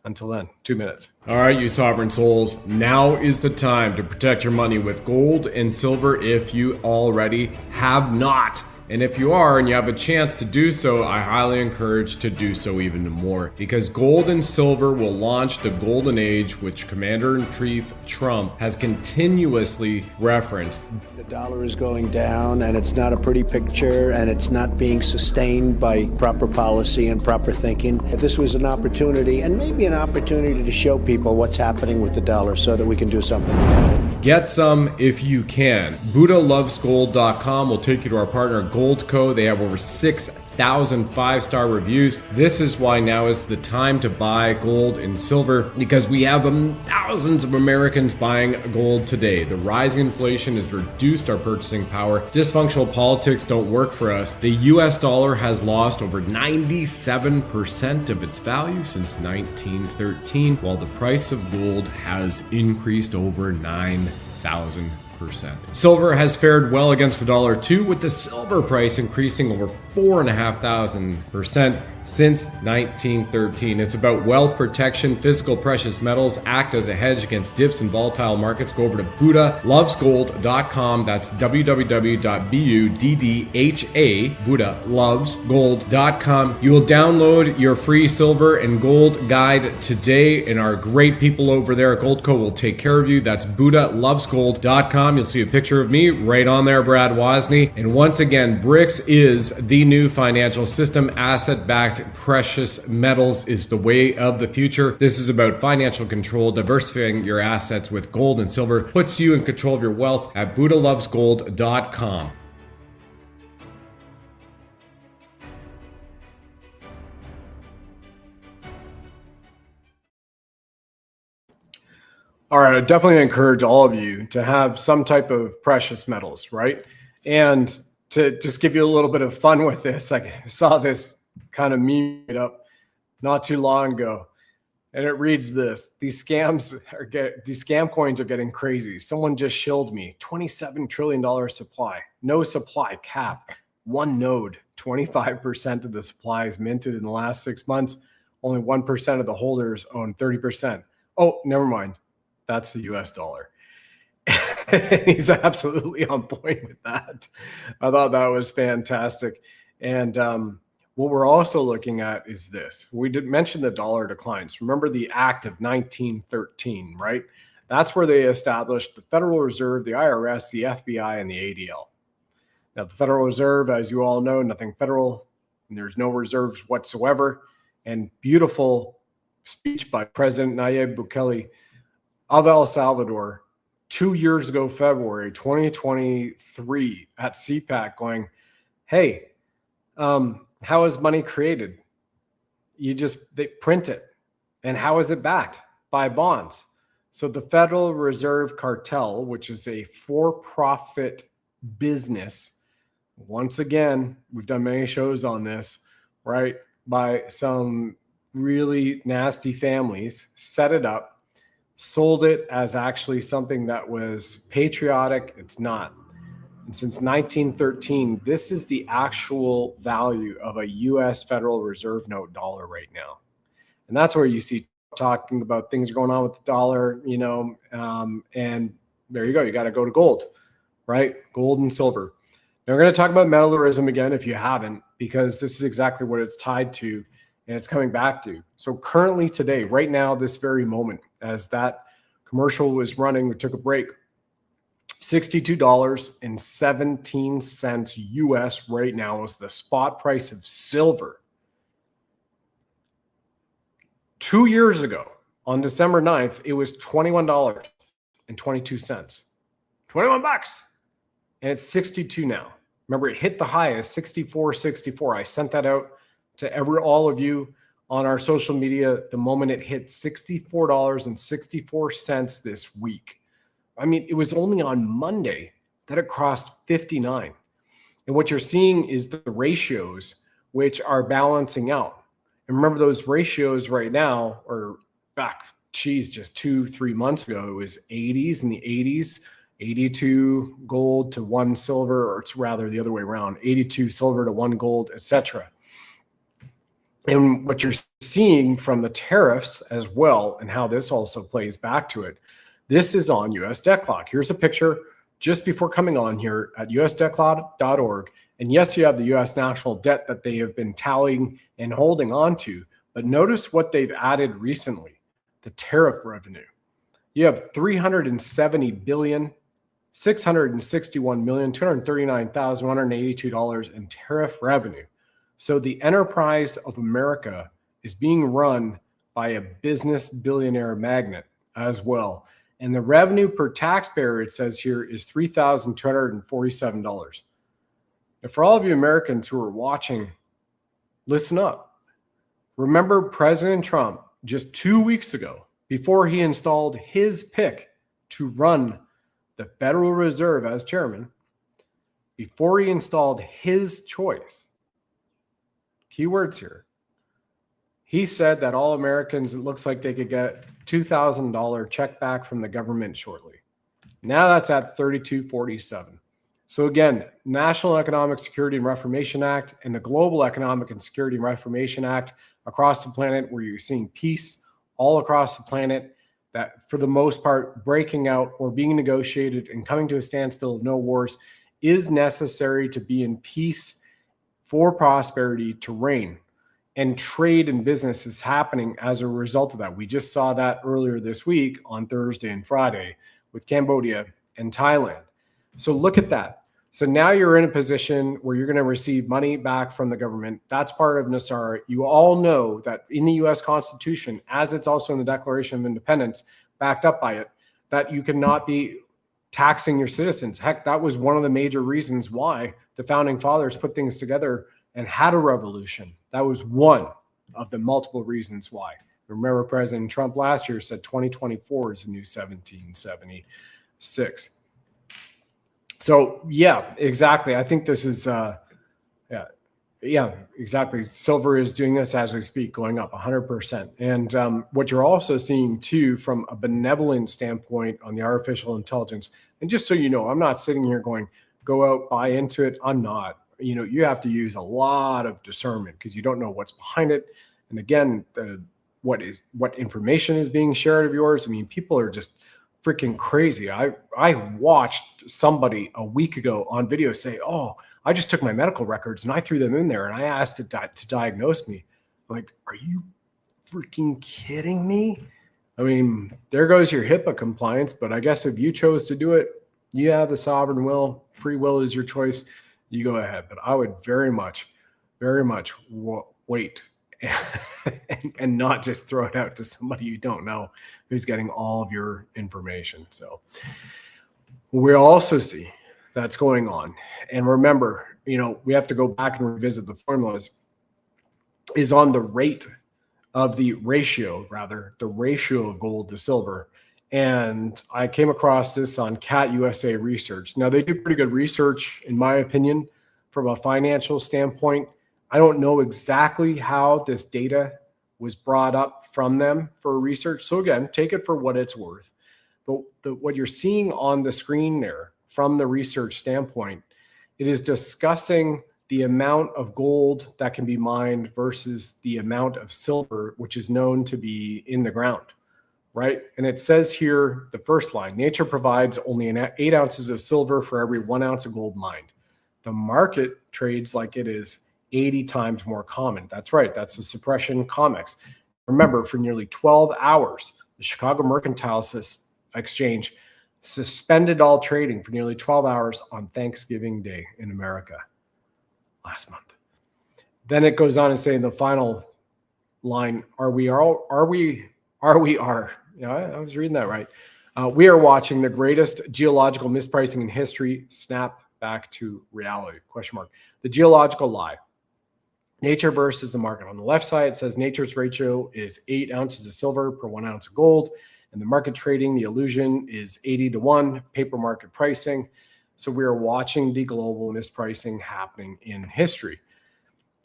until then, 2 minutes. All right, you sovereign souls, now is the time to protect your money with gold and silver if you already have not. And if you are and you have a chance to do so, I highly encourage to do so even more, because gold and silver will launch the golden age, which Commander-in-Chief Trump has continuously referenced. The dollar is going down, and it's not a pretty picture, and it's not being sustained by proper policy and proper thinking. This was an opportunity, and maybe an opportunity to show people what's happening with the dollar so that we can do something about it. Get some if you can. BuddhaLovesGold.com will take you to our partner Gold Co. They have over 6,000 5-star reviews. This is why now is the time to buy gold and silver, because we have thousands of Americans buying gold today. The rising inflation has reduced our purchasing power. Dysfunctional politics don't work for us. The US dollar has lost over 97% of its value since 1913, while the price of gold has increased over 9,000%. Silver has fared well against the dollar too, with the silver price increasing over 4,500% since 1913. It's about wealth protection. Physical precious metals act as a hedge against dips in volatile markets. Go over to BuddhaLovesGold.com. That's www.BUDDHA, BuddhaLovesGold.com. You will download your free silver and gold guide today, and our great people over there at Goldco will take care of you. That's BuddhaLovesGold.com. You'll see a picture of me right on there, Brad Wozni. And once again, BRICS is the new financial system, asset-backed government-backed precious metals is the way of the future. This is about financial control. Diversifying your assets with gold and silver puts you in control of your wealth at buddhalovesgold.com. All right, I definitely encourage all of you to have some type of precious metals, right? And to just give you a little bit of fun with this, I saw this kind of meme up not too long ago, and it reads this: these scam coins are getting crazy. Someone just shilled me $27 trillion supply, no supply cap, one node, 25% of the supply is minted in the last 6 months. Only 1% of the holders own 30%. Oh, never mind. That's the US dollar. He's absolutely on point with that. I thought that was fantastic. And what we're also looking at is this. We did mention the dollar declines. Remember the Act of 1913, right? That's where they established the Federal Reserve, the IRS, the FBI, and the ADL. Now, the Federal Reserve, as you all know, nothing federal, and there's no reserves whatsoever. And beautiful speech by President Nayib Bukele of El Salvador 2 years ago, February 2023 at CPAC, going, hey, how is money created? They print it. And how is it backed? By bonds. So the Federal Reserve Cartel, which is a for-profit business, once again, we've done many shows on this, right? By some really nasty families, set it up, sold it as actually something that was patriotic. It's not. And since 1913, this is the actual value of a US Federal Reserve note dollar right now. And that's where you see talking about things going on with the dollar, and there you go. You got to go to gold, right? Gold and silver. Now we're going to talk about metallurgism again, if you haven't, because this is exactly what it's tied to and it's coming back to. So currently today, right now, this very moment, as that commercial was running, we took a break, $62.17 US right now is the spot price of silver. 2 years ago, on December 9th, it was $21.22. 21 bucks. And it's 62 now. Remember, it hit the high as 64.64. I sent that out to all of you on our social media the moment it hit $64.64 this week. I mean, it was only on Monday that it crossed 59. And what you're seeing is the ratios which are balancing out. And remember, those ratios right now, or back, just 2-3 months ago, it was 80s, in the 80s, 82 gold to 1 silver, or it's rather the other way around, 82 silver to 1 gold, etc. And what you're seeing from the tariffs as well, and how this also plays back to it, this is on US Debt Clock. Here's a picture just before coming on here at usdebtclock.org. And yes, you have the US national debt that they have been tallying and holding on to, but notice what they've added recently, the tariff revenue. You have $370,661,239,182 in tariff revenue. So the enterprise of America is being run by a business billionaire magnate as well. And the revenue per taxpayer, it says here, is $3,247. And for all of you Americans who are watching, listen up. Remember President Trump just 2 weeks ago, before he installed his pick to run the Federal Reserve as chairman, before he installed his choice, keywords here, he said that all Americans, it looks like they could get $2,000 check back from the government shortly. Now that's at $3,247. So again, National Economic Security and Reformation Act and the Global Economic and Security and Reformation Act across the planet, where you're seeing peace all across the planet, that for the most part breaking out or being negotiated and coming to a standstill of no wars, is necessary to be in peace for prosperity to reign. And trade and business is happening as a result of that. We just saw that earlier this week on Thursday and Friday with Cambodia and Thailand. So look at that. So now you're in a position where you're going to receive money back from the government. That's part of NASAR. You all know that in the U.S. Constitution, as it's also in the Declaration of Independence, backed up by it, that you cannot be taxing your citizens. Heck, that was one of the major reasons why the founding fathers put things together and had a revolution. That was one of the multiple reasons why. Remember, President Trump last year said 2024 is the new 1776. So yeah, exactly. I think this is, yeah, exactly. Silver is doing this as we speak, going up 100%. And what you're also seeing too, from a benevolent standpoint on the artificial intelligence, and just so you know, I'm not sitting here going, go out, buy into it. I'm not. You know, you have to use a lot of discernment because you don't know what's behind it. And again, what information is being shared of yours. I mean, people are just freaking crazy. I watched somebody a week ago on video say, oh, I just took my medical records and I threw them in there and I asked it to diagnose me. Like, are you freaking kidding me? I mean, there goes your HIPAA compliance, but I guess if you chose to do it, you have the sovereign will. Free will is your choice. You go ahead. But I would very much wait and not just throw it out to somebody you don't know who's getting all of your information. So we also see that's going on. And remember, you know, we have to go back and revisit the formulas, is on the rate of the ratio of gold to silver. And I came across this on CAT USA research. Now, they do pretty good research, in my opinion, from a financial standpoint. I don't know exactly how this data was brought up from them for research. So again, take it for what it's worth. But what you're seeing on the screen there from the research standpoint, it is discussing the amount of gold that can be mined versus the amount of silver, which is known to be in the ground, right? And it says here, the first line, nature provides only 8 ounces of silver for every 1 ounce of gold mined. The market trades like it is 80 times more common. That's right. That's the suppression comics. Remember, for nearly 12 hours, the Chicago Mercantile Exchange suspended all trading for nearly 12 hours on Thanksgiving Day in America last month. Then it goes on to say in the final line, yeah, I was reading that right. We are watching the greatest geological mispricing in history snap back to reality, question mark. The geological lie. Nature versus the market. On the left side, it says nature's ratio is 8 ounces of silver per 1 ounce of gold. And the market trading, the illusion is 80-1, paper market pricing. So we are watching the global mispricing happening in history.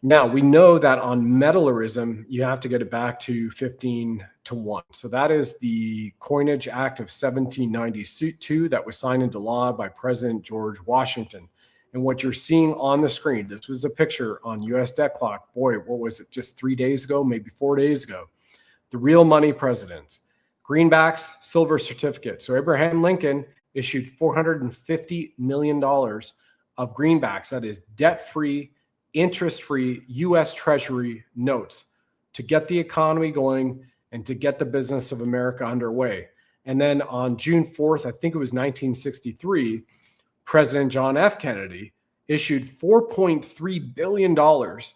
Now, we know that on metallism, you have to get it back to 15-1. So that is the Coinage Act of 1792 that was signed into law by President George Washington. And what you're seeing on the screen, this was a picture on US Debt Clock. Boy, what was it, just 3 days ago, maybe 4 days ago? The real money presidents. Greenbacks, silver certificates. So Abraham Lincoln issued $450 million of greenbacks, that is debt-free, interest-free U.S. Treasury notes to get the economy going and to get the business of America underway. And then on June 4th, I think it was 1963, President John F. Kennedy issued $4.3 billion.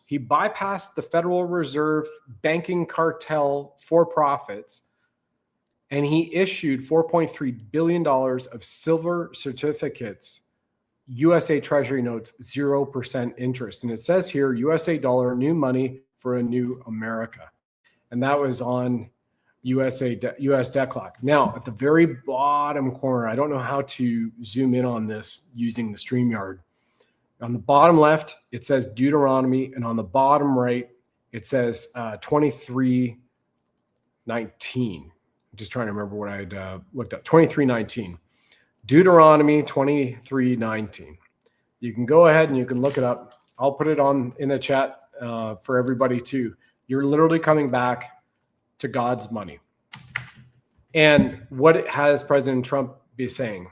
He bypassed the Federal Reserve banking cartel for profits, and he issued $4.3 billion of silver certificates, USA Treasury notes, 0% interest. And it says here, USA dollar, new money for a new America. And that was on US Debt Clock. Now, at the very bottom corner, I don't know how to zoom in on this using the StreamYard. On the bottom left, it says Deuteronomy, and on the bottom right, it says 23:19. I'm just trying to remember what I'd looked up. 23:19. Deuteronomy 23:19. You can go ahead and you can look it up. I'll put it on in the chat for everybody too. You're literally coming back to God's money. And what has President Trump be saying?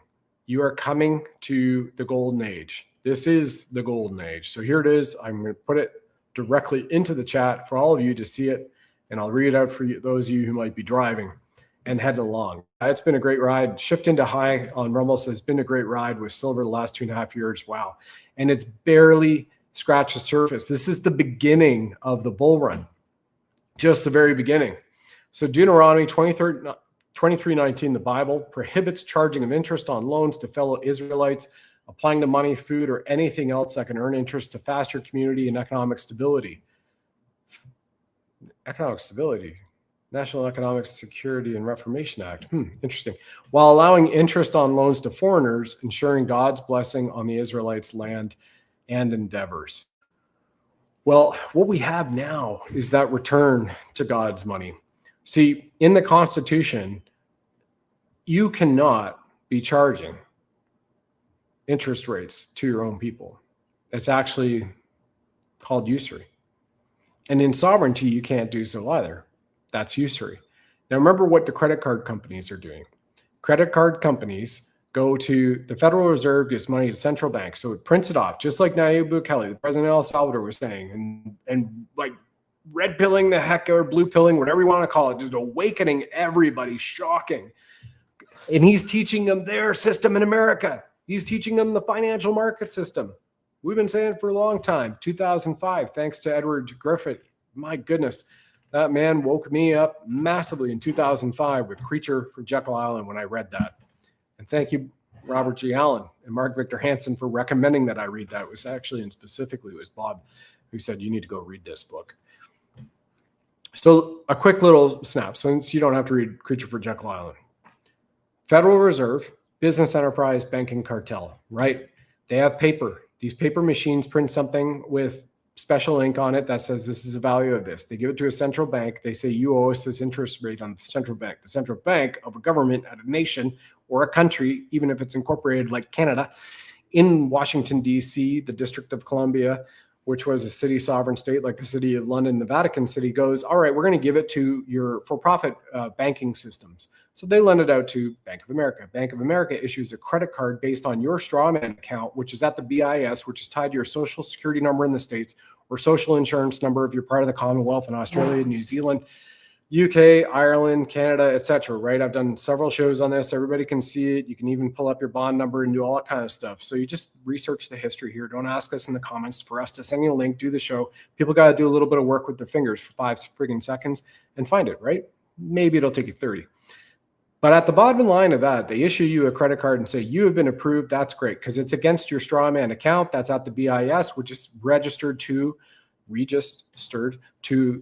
You are coming to the golden age. This is the golden age. So here it is. I'm going to put it directly into the chat for all of you to see it. And I'll read it out for you, those of you who might be driving and heading along. it's been a great ride. Shift into high on Rumble says it's been a great ride with silver the last 2.5 years. Wow. And it's barely scratched the surface. This is the beginning of the bull run, just the very beginning. So Deuteronomy 23:19, the Bible prohibits charging of interest on loans to fellow Israelites, applying to money, food, or anything else that can earn interest to foster community and economic stability. Economic stability. National Economic Security and Reformation Act. Interesting. While allowing interest on loans to foreigners, ensuring God's blessing on the Israelites' land and endeavors. Well, what we have now is that return to God's money. See, in the Constitution, you cannot be charging interest rates to your own people. It's actually called usury. And in sovereignty, you can't do so either. That's usury. Now, remember what the credit card companies are doing. Credit card companies go to the Federal Reserve, gives money to central banks. So it prints it off, just like Nayib Bukele, the president of El Salvador, was saying, and like red pilling the heck or blue pilling, whatever you want to call it, just awakening everybody, shocking. And he's teaching them their system in America. He's teaching them the financial market system. We've been saying it for a long time. 2005, thanks to Edward Griffith. My goodness. That man woke me up massively in 2005 with Creature from Jekyll Island when I read that. And thank you, Robert G. Allen and Mark Victor Hansen, for recommending that I read that. It was actually, and specifically, it was Bob who said, you need to go read this book. So a quick little snap, since you don't have to read Creature from Jekyll Island. Federal Reserve, business enterprise, banking cartel, right? They have paper. These paper machines print something with special ink on it that says this is the value of this. They give it to a central bank. They say you owe us this interest rate on the central bank. The central bank of a government at a nation or a country, even if it's incorporated like Canada, in Washington, D.C., the District of Columbia, which was a city sovereign state like the city of London, the Vatican City, goes, all right, we're going to give it to your for-profit banking systems. So they lend it out to Bank of America. Bank of America issues a credit card based on your strawman account, which is at the BIS, which is tied to your social security number in the States or social insurance number if you're part of the Commonwealth in Australia, New Zealand, UK, Ireland, Canada, etc. Right? I've done several shows on this. Everybody can see it. You can even pull up your bond number and do all that kind of stuff. So you just research the history here. Don't ask us in the comments for us to send you a link, do the show. People got to do a little bit of work with their fingers for 5 friggin' seconds and find it, right? Maybe it'll take you 30. But at the bottom line of that, they issue you a credit card and say, you have been approved. That's great because it's against your strawman account. That's at the BIS, which is registered to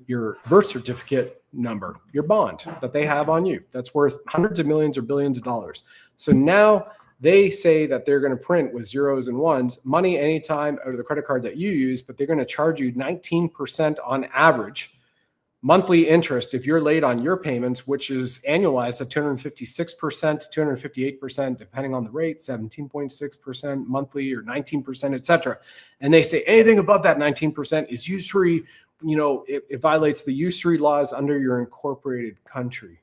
your birth certificate number, your bond that they have on you. That's worth hundreds of millions or billions of dollars. So now they say that they're going to print with zeros and ones money anytime out of the credit card that you use, but they're going to charge you 19% on average monthly interest if you're late on your payments, which is annualized at 256% to 258%, depending on the rate, 17.6% monthly or 19%, et cetera. And they say anything above that 19% is usury. You know, it violates the usury laws under your incorporated country.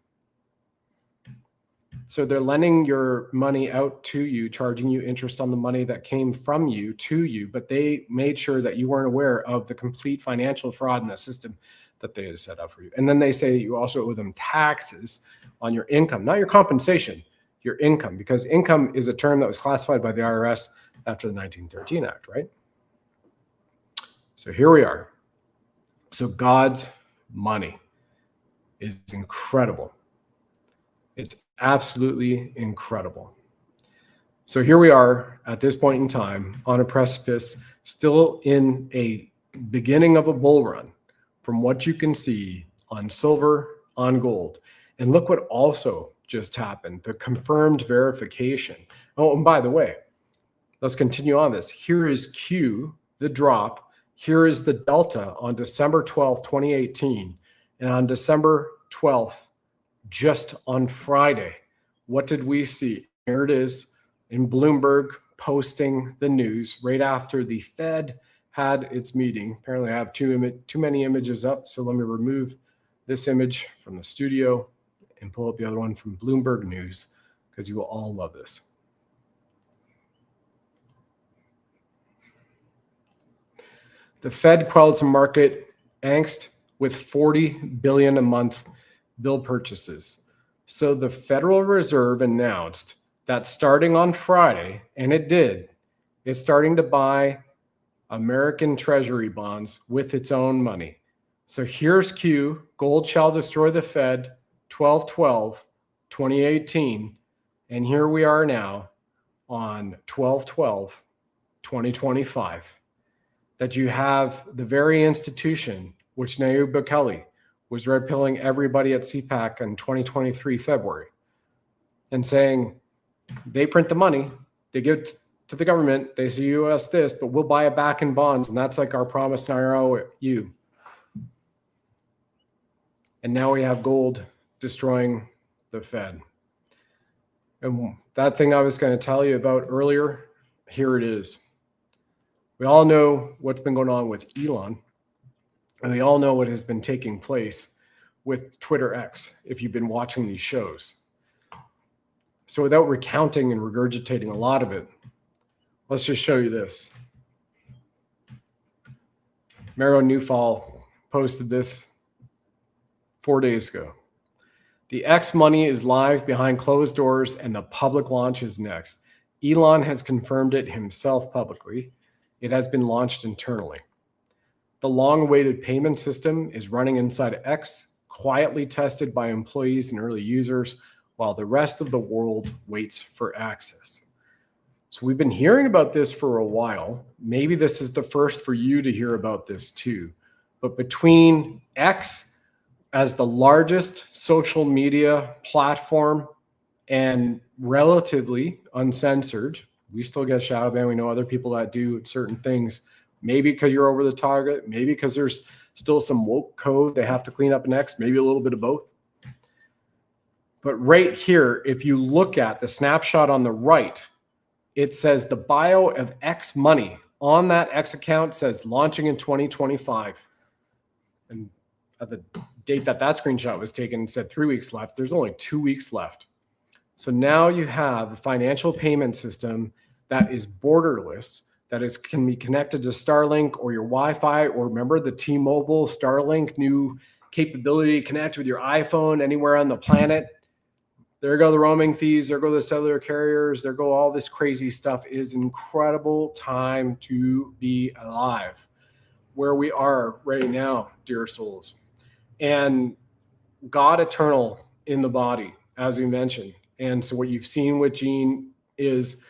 So they're lending your money out to you, charging you interest on the money that came from you to you, but they made sure that you weren't aware of the complete financial fraud in the system that they had set up for you. And then they say you also owe them taxes on your income, not your compensation, your income, because income is a term that was classified by the IRS after the 1913 Act, right? So here we are. So God's money is incredible. It's absolutely incredible. So here we are at this point in time on a precipice, still in a beginning of a bull run. From what you can see on silver, on gold. And look what also just happened, the confirmed verification. Oh, and by the way, let's continue on this. Here is Q, the drop. Here is the delta on December 12th, 2018. And on December 12th, just on Friday, what did we see? Here it is in Bloomberg posting the news right after the Fed had its meeting. Apparently I have too many images up, so let me remove this image from the studio and pull up the other one from Bloomberg News because you will all love this. The Fed quelled some market angst with $40 billion a month bill purchases. So the Federal Reserve announced that starting on Friday, and it did, it's starting to buy American Treasury bonds with its own money. So here's Q, gold shall destroy the Fed, 12/12/2018. And here we are now on 12/12/2025. That you have the very institution which Nayib Bukele was red pilling everybody at CPAC in 2023 February and saying they print the money, they give it to the government, they say you owe us this, but we'll buy it back in bonds, and that's like our promise and our IOU. And now we have gold destroying the Fed. And that thing I was going to tell you about earlier, here it is. We all know what's been going on with Elon, and we all know what has been taking place with Twitter X, if you've been watching these shows. So without recounting and regurgitating a lot of it, let's just show you this. Mero Newfall posted this 4 days ago. The X money is live behind closed doors and the public launch is next. Elon has confirmed it himself publicly. It has been launched internally. The long-awaited payment system is running inside X, quietly tested by employees and early users, while the rest of the world waits for access. So we've been hearing about this for a while. Maybe this is the first for you to hear about this too. But between X as the largest social media platform and relatively uncensored, we still get shadow banned. We know other people that do certain things, maybe because you're over the target, maybe because there's still some woke code they have to clean up in X, maybe a little bit of both. But right here, if you look at the snapshot on the right, it says the bio of X money on that X account says launching in 2025. And at the date that that screenshot was taken, it said 3 weeks left. There's only 2 weeks left. So now you have a financial payment system that is borderless, that can be connected to Starlink or your Wi-Fi, or remember the T-Mobile Starlink new capability to connect with your iPhone anywhere on the planet. There go the roaming fees, there go the cellular carriers, there go all this crazy stuff. It is an incredible time to be alive where we are right now, dear souls. And God eternal in the body, as we mentioned. And so what you've seen with Gene is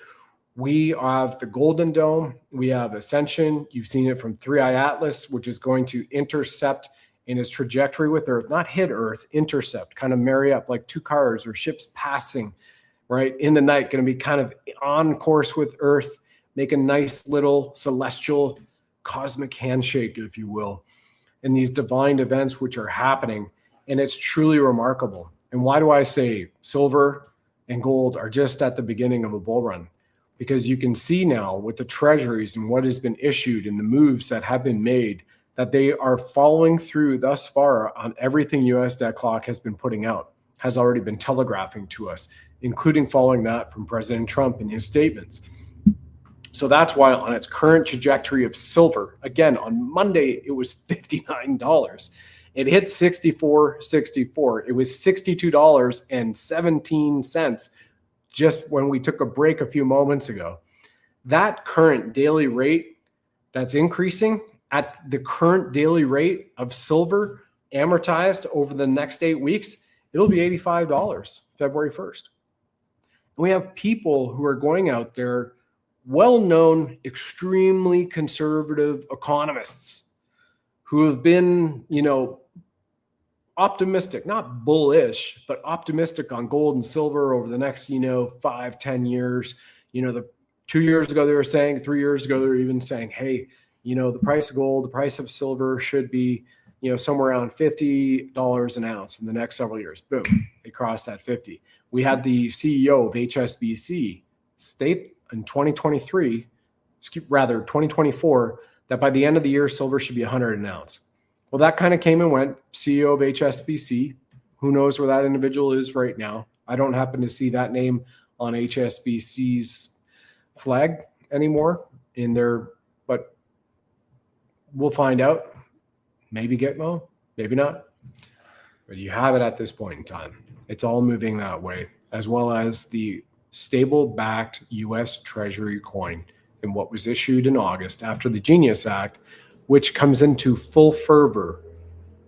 we have the Golden Dome, we have Ascension. You've seen it from 3i Atlas, which is going to intercept in its trajectory with Earth, not hit Earth, intercept, kind of marry up like two cars or ships passing, right, in the night, going to be kind of on course with Earth, make a nice little celestial cosmic handshake, if you will, in these divine events which are happening. And it's truly remarkable. And why do I say silver and gold are just at the beginning of a bull run? Because you can see now with the treasuries and what has been issued and the moves that have been made, that they are following through thus far on everything US Debt Clock has been putting out, has already been telegraphing to us, including following that from President Trump in his statements. So that's why on its current trajectory of silver, again, on Monday, it was $59. It hit $64.64. It was $62.17 just when we took a break a few moments ago. That current daily rate that's increasing at the current daily rate of silver amortized over the next 8 weeks, it'll be $85 February 1st. And we have people who are going out there, well-known, extremely conservative economists who have been, optimistic, not bullish, but optimistic on gold and silver over the next, 5-10 years. The 2 years ago, they were saying, 3 years ago, they were even saying, hey, the price of gold, the price of silver should be, somewhere around $50 an ounce in the next several years. Boom, they crossed that 50. We had the CEO of HSBC state in 2024, that by the end of the year, silver should be 100 an ounce. Well, that kind of came and went. CEO of HSBC, who knows where that individual is right now? I don't happen to see that name on HSBC's flag anymore in their, but we'll find out. Maybe Gitmo, maybe not. But you have it at this point in time. It's all moving that way, as well as the stable-backed U.S. Treasury coin and what was issued in August after the Genius Act, which comes into full fervor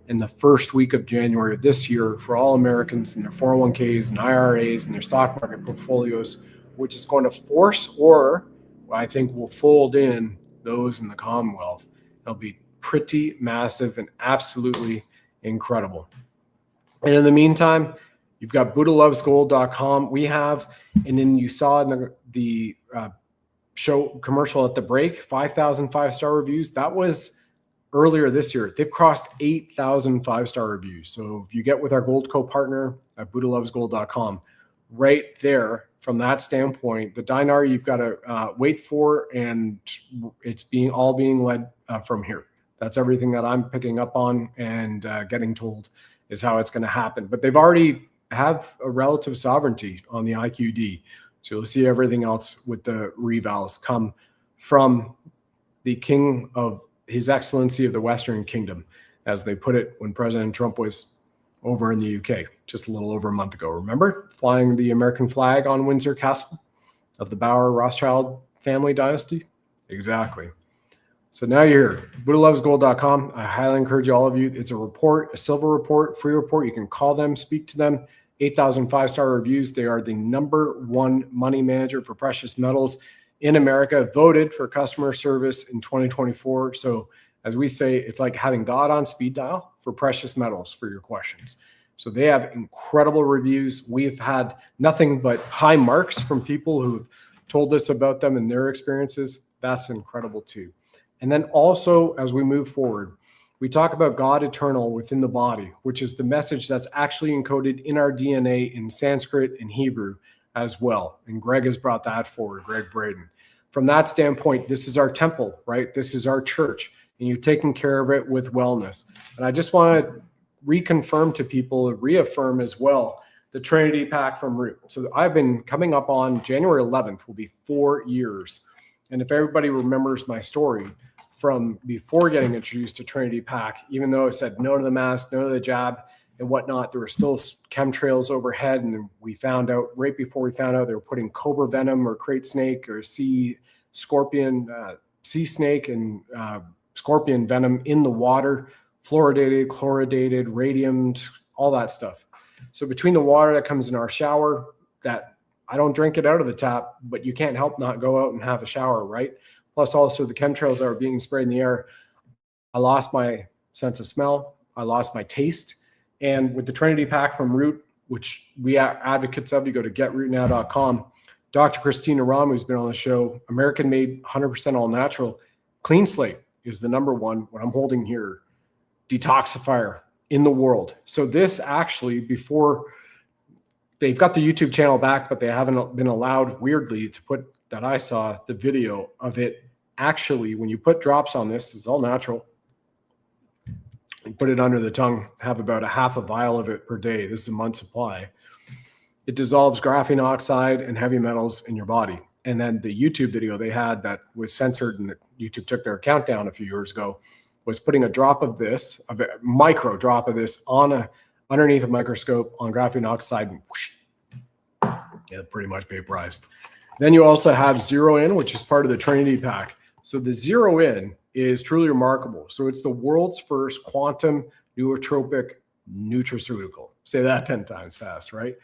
in the first week of January of this year for all Americans in their 401ks and IRAs and their stock market portfolios, which is going to force, or I think will fold in those in the Commonwealth. It'll be pretty massive and absolutely incredible. And in the meantime, you've got BuddhaLovesGold.com. We have, and then you saw in the show commercial at the break, 5,000 5-star reviews. That was earlier this year. They've crossed 8,000 5-star reviews. So if you get with our Gold Co-partner at BuddhaLovesGold.com, right there, from that standpoint, the dinar you've got to wait for, and it's all being led from here. That's everything that I'm picking up on and getting told is how it's going to happen. But they've already have a relative sovereignty on the IQD. So you'll see everything else with the revals come from the King of His Excellency of the Western Kingdom, as they put it when President Trump was over in the UK just a little over a month ago. Remember flying the American flag on Windsor Castle of the Bauer Rothschild family dynasty? Exactly. So now you're here, BuddhaLovesGold.com. I highly encourage all of you. It's a report, a silver report, free report. You can call them, speak to them. 8,000 5-star reviews. They are the #1 money manager for precious metals in America, voted for customer service in 2024. So as we say, it's like having God on speed dial for precious metals for your questions. So they have incredible reviews. We've had nothing but high marks from people who've told us about them and their experiences. That's incredible too. And then also, as we move forward, we talk about God eternal within the body, which is the message that's actually encoded in our DNA in Sanskrit and Hebrew as well. And Greg has brought that forward, Greg Braden. From that standpoint, this is our temple, right? This is our church, and you're taking care of it with wellness. And I just want to reconfirm to people, reaffirm as well, the Trinity Pack from Root. So I've been coming up on January 11th, will be 4 years. And if everybody remembers my story from before getting introduced to Trinity Pack, even though it said no to the mask, no to the jab and whatnot, there were still chemtrails overhead. And we found out right before we found out they were putting cobra venom or crate snake or sea snake and scorpion venom in the water, fluoridated, chloridated, radiumed, all that stuff. So between the water that comes in our shower, that I don't drink it out of the tap, but you can't help not go out and have a shower, right? Plus also the chemtrails that are being sprayed in the air. I lost my sense of smell. I lost my taste. And with the Trinity Pack from Root, which we are advocates of, you go to getrootnow.com. Dr. Christina Rahm, who's been on the show, American made, 100% all natural. Clean Slate is the #1, what I'm holding here, detoxifier in the world. So this actually, before they've got the YouTube channel back, but they haven't been allowed, weirdly, to put, that I saw the video of it. Actually, when you put drops on this, it's all natural. You put it under the tongue, have about a half a vial of it per day. This is a month supply. It dissolves graphene oxide and heavy metals in your body. And then the YouTube video they had that was censored and YouTube took their account down a few years ago was putting a drop of this, a micro drop of this on underneath a microscope on graphene oxide, and whoosh, yeah, pretty much vaporized. Then you also have Zero In, which is part of the Trinity Pack. So the Zero In is truly remarkable. So it's the world's first quantum nootropic nutraceutical. Say that 10 times fast, right?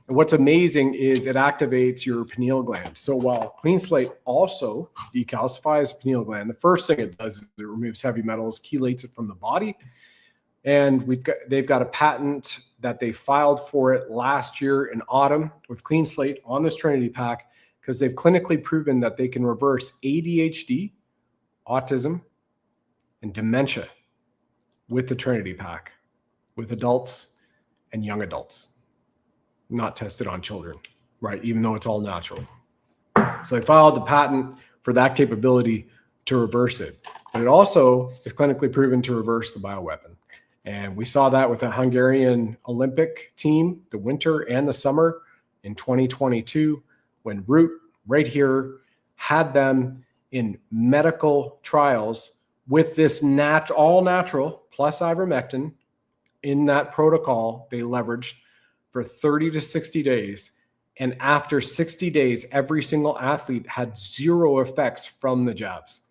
And what's amazing is it activates your pineal gland. So while Clean Slate also decalcifies the pineal gland, the first thing it does is it removes heavy metals, chelates it from the body. And they've got a patent that they filed for it last year in autumn with Clean Slate on this Trinity Pack, because they've clinically proven that they can reverse ADHD, autism, and dementia with the Trinity Pack, with adults and young adults, not tested on children, right? Even though it's all natural. So they filed the patent for that capability to reverse it. But it also is clinically proven to reverse the bioweapon. And we saw that with the Hungarian Olympic team, the winter and the summer in 2022, when Root right here had them in medical trials with this all natural plus ivermectin. In that protocol, they leveraged for 30 to 60 days. And after 60 days, every single athlete had zero effects from the jabs.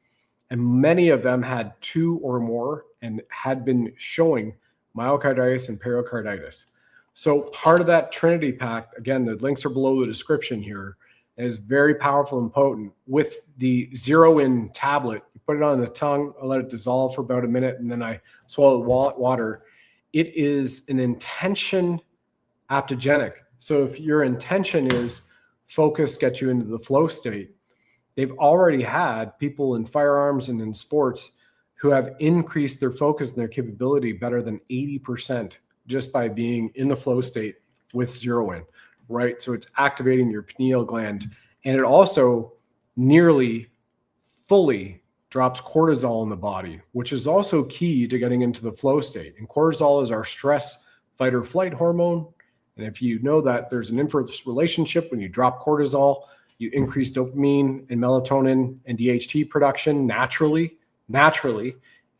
And many of them had 2 or more and had been showing myocarditis and pericarditis. So part of that Trinity pack, again, the links are below the description here, is very powerful and potent. With the 0-in tablet, you put it on the tongue, I let it dissolve for about a minute, and then I swallow water. It is an intention aptogenic. So if your intention is focus, get you into the flow state, they've already had people in firearms and in sports who have increased their focus and their capability better than 80% just by being in the flow state with 0-in, right? So it's activating your pineal gland, and it also nearly fully drops cortisol in the body, which is also key to getting into the flow state. And cortisol is our stress, fight or flight hormone. And if you know that there's an inverse relationship, when you drop cortisol, you increase dopamine and melatonin and DHT production naturally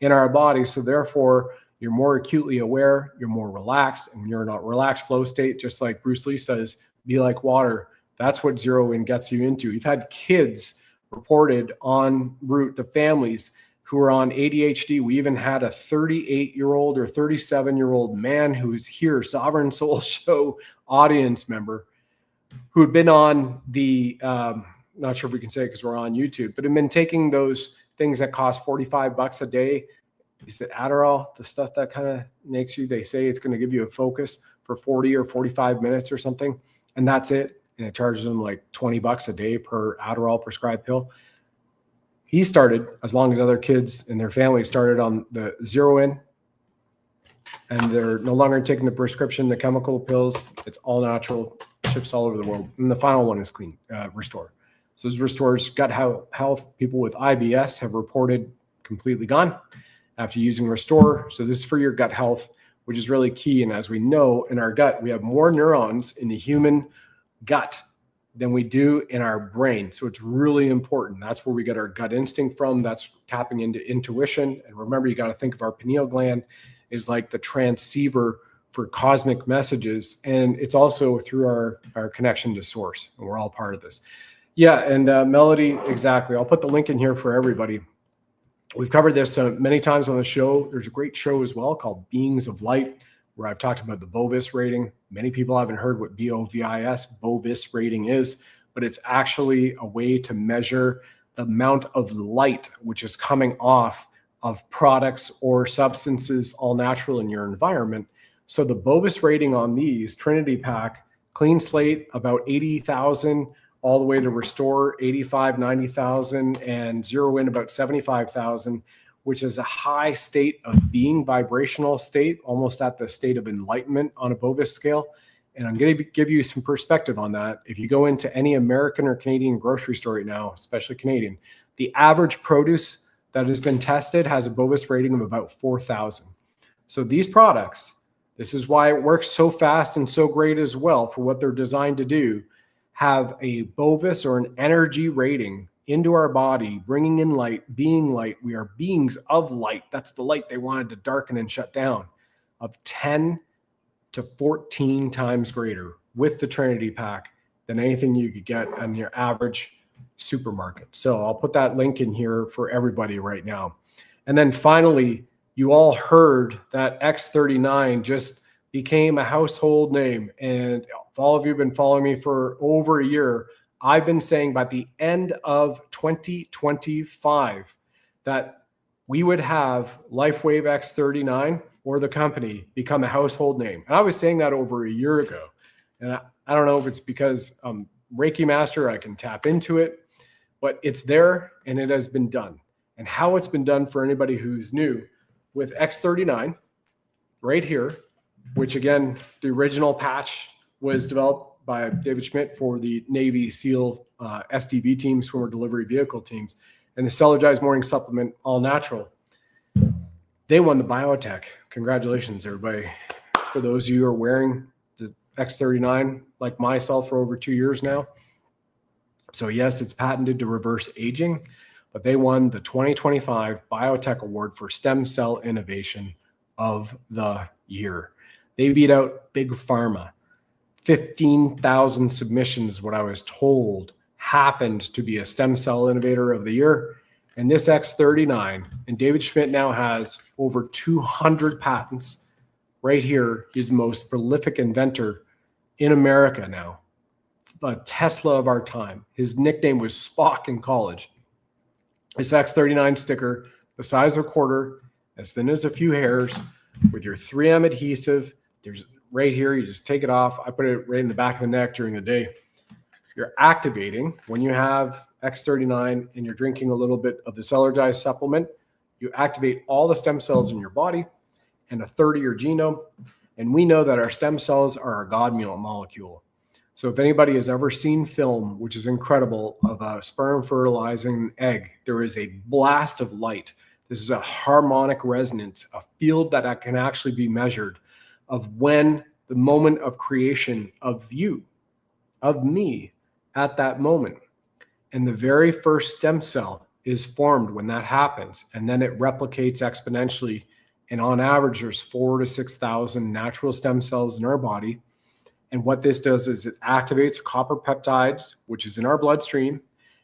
in our body. So therefore, you're more acutely aware, you're more relaxed, and when you're in a relaxed flow state, just like Bruce Lee says, be like water. That's what 0-in gets you into. You've had kids reported en route, the families who are on ADHD. We even had a 38-year-old or 37-year-old man who's here, Sovereign Soul Show audience member, who had been on the, not sure if we can say it because we're on YouTube, but had been taking those things that cost $45 a day. Is it Adderall, the stuff that kind of makes you, they say it's going to give you a focus for 40 or 45 minutes or something, and that's it. And it charges them like $20 a day per Adderall prescribed pill. He started, as long as other kids and their families started on the 0-in, and they're no longer taking the prescription, the chemical pills. It's all natural, ships all over the world. And the final one is clean, Restore. So this restores gut health. People with IBS have reported completely gone after using Restore. So this is for your gut health, which is really key. And as we know, in our gut, we have more neurons in the human gut than we do in our brain. So it's really important. That's where we get our gut instinct from. That's tapping into intuition. And remember, you got to think of our pineal gland is like the transceiver for cosmic messages. And it's also through our connection to source. And we're all part of this. Yeah. And Melody, exactly. I'll put the link in here for everybody. We've covered this many times on the show. There's a great show as well called Beings of Light, where I've talked about the Bovis rating. Many people haven't heard what Bovis rating is, but it's actually a way to measure the amount of light which is coming off of products or substances, all natural, in your environment. So the Bovis rating on these, Trinity Pack, clean slate, about 80,000, all the way to Restore, 85, 90,000, and 0-in about 75,000, which is a high state of being, vibrational state, almost at the state of enlightenment on a Bovis scale. And I'm going to give you some perspective on that. If you go into any American or Canadian grocery store right now, especially Canadian, the average produce that has been tested has a Bovis rating of about 4,000. So these products, this is why it works so fast and so great as well for what they're designed to do, have a Bovis or an energy rating into our body, bringing in light, being light. We are beings of light. That's the light they wanted to darken and shut down, of 10 to 14 times greater with the Trinity Pack than anything you could get on your average supermarket. So I'll put that link in here for everybody right now. And then finally, you all heard that X39 just became a household name. And if all of you have been following me for over a year, I've been saying by the end of 2025 that we would have LifeWave X39 or the company become a household name. And I was saying that over a year ago. And I don't know if it's because I'm Reiki master, I can tap into it, but it's there and it has been done. And how it's been done for anybody who's new with X39 right here, which again, the original patch was developed by David Schmidt for the Navy SEAL SDV team, swimmer delivery vehicle teams, and the Cellergized morning supplement, all natural. They won the biotech. Congratulations, everybody. For those of you who are wearing the X39, like myself, for over 2 years now. So yes, it's patented to reverse aging, but they won the 2025 Biotech Award for Stem Cell Innovation of the Year. They beat out Big Pharma. 15,000 submissions, what I was told, happened to be a stem cell innovator of the year. And this X39, and David Schmidt now has over 200 patents. Right here, he's the most prolific inventor in America now. A Tesla of our time. His nickname was Spock in college. This X39 sticker, the size of a quarter, as thin as a few hairs, with your 3M adhesive. There's right here, you just take it off. I put it right in the back of the neck during the day. You're activating when you have X39 and you're drinking a little bit of the Cellergize supplement. You activate all the stem cells in your body and a third of your genome. And we know that our stem cells are our God molecule. So if anybody has ever seen film, which is incredible, of a sperm fertilizing an egg, there is a blast of light. This is a harmonic resonance, a field that can actually be measured of when the moment of creation of you, of me, at that moment. And the very first stem cell is formed when that happens. And then it replicates exponentially. And on average, there's 4,000 to 6,000 natural stem cells in our body. And what this does is it activates copper peptides, which is in our bloodstream.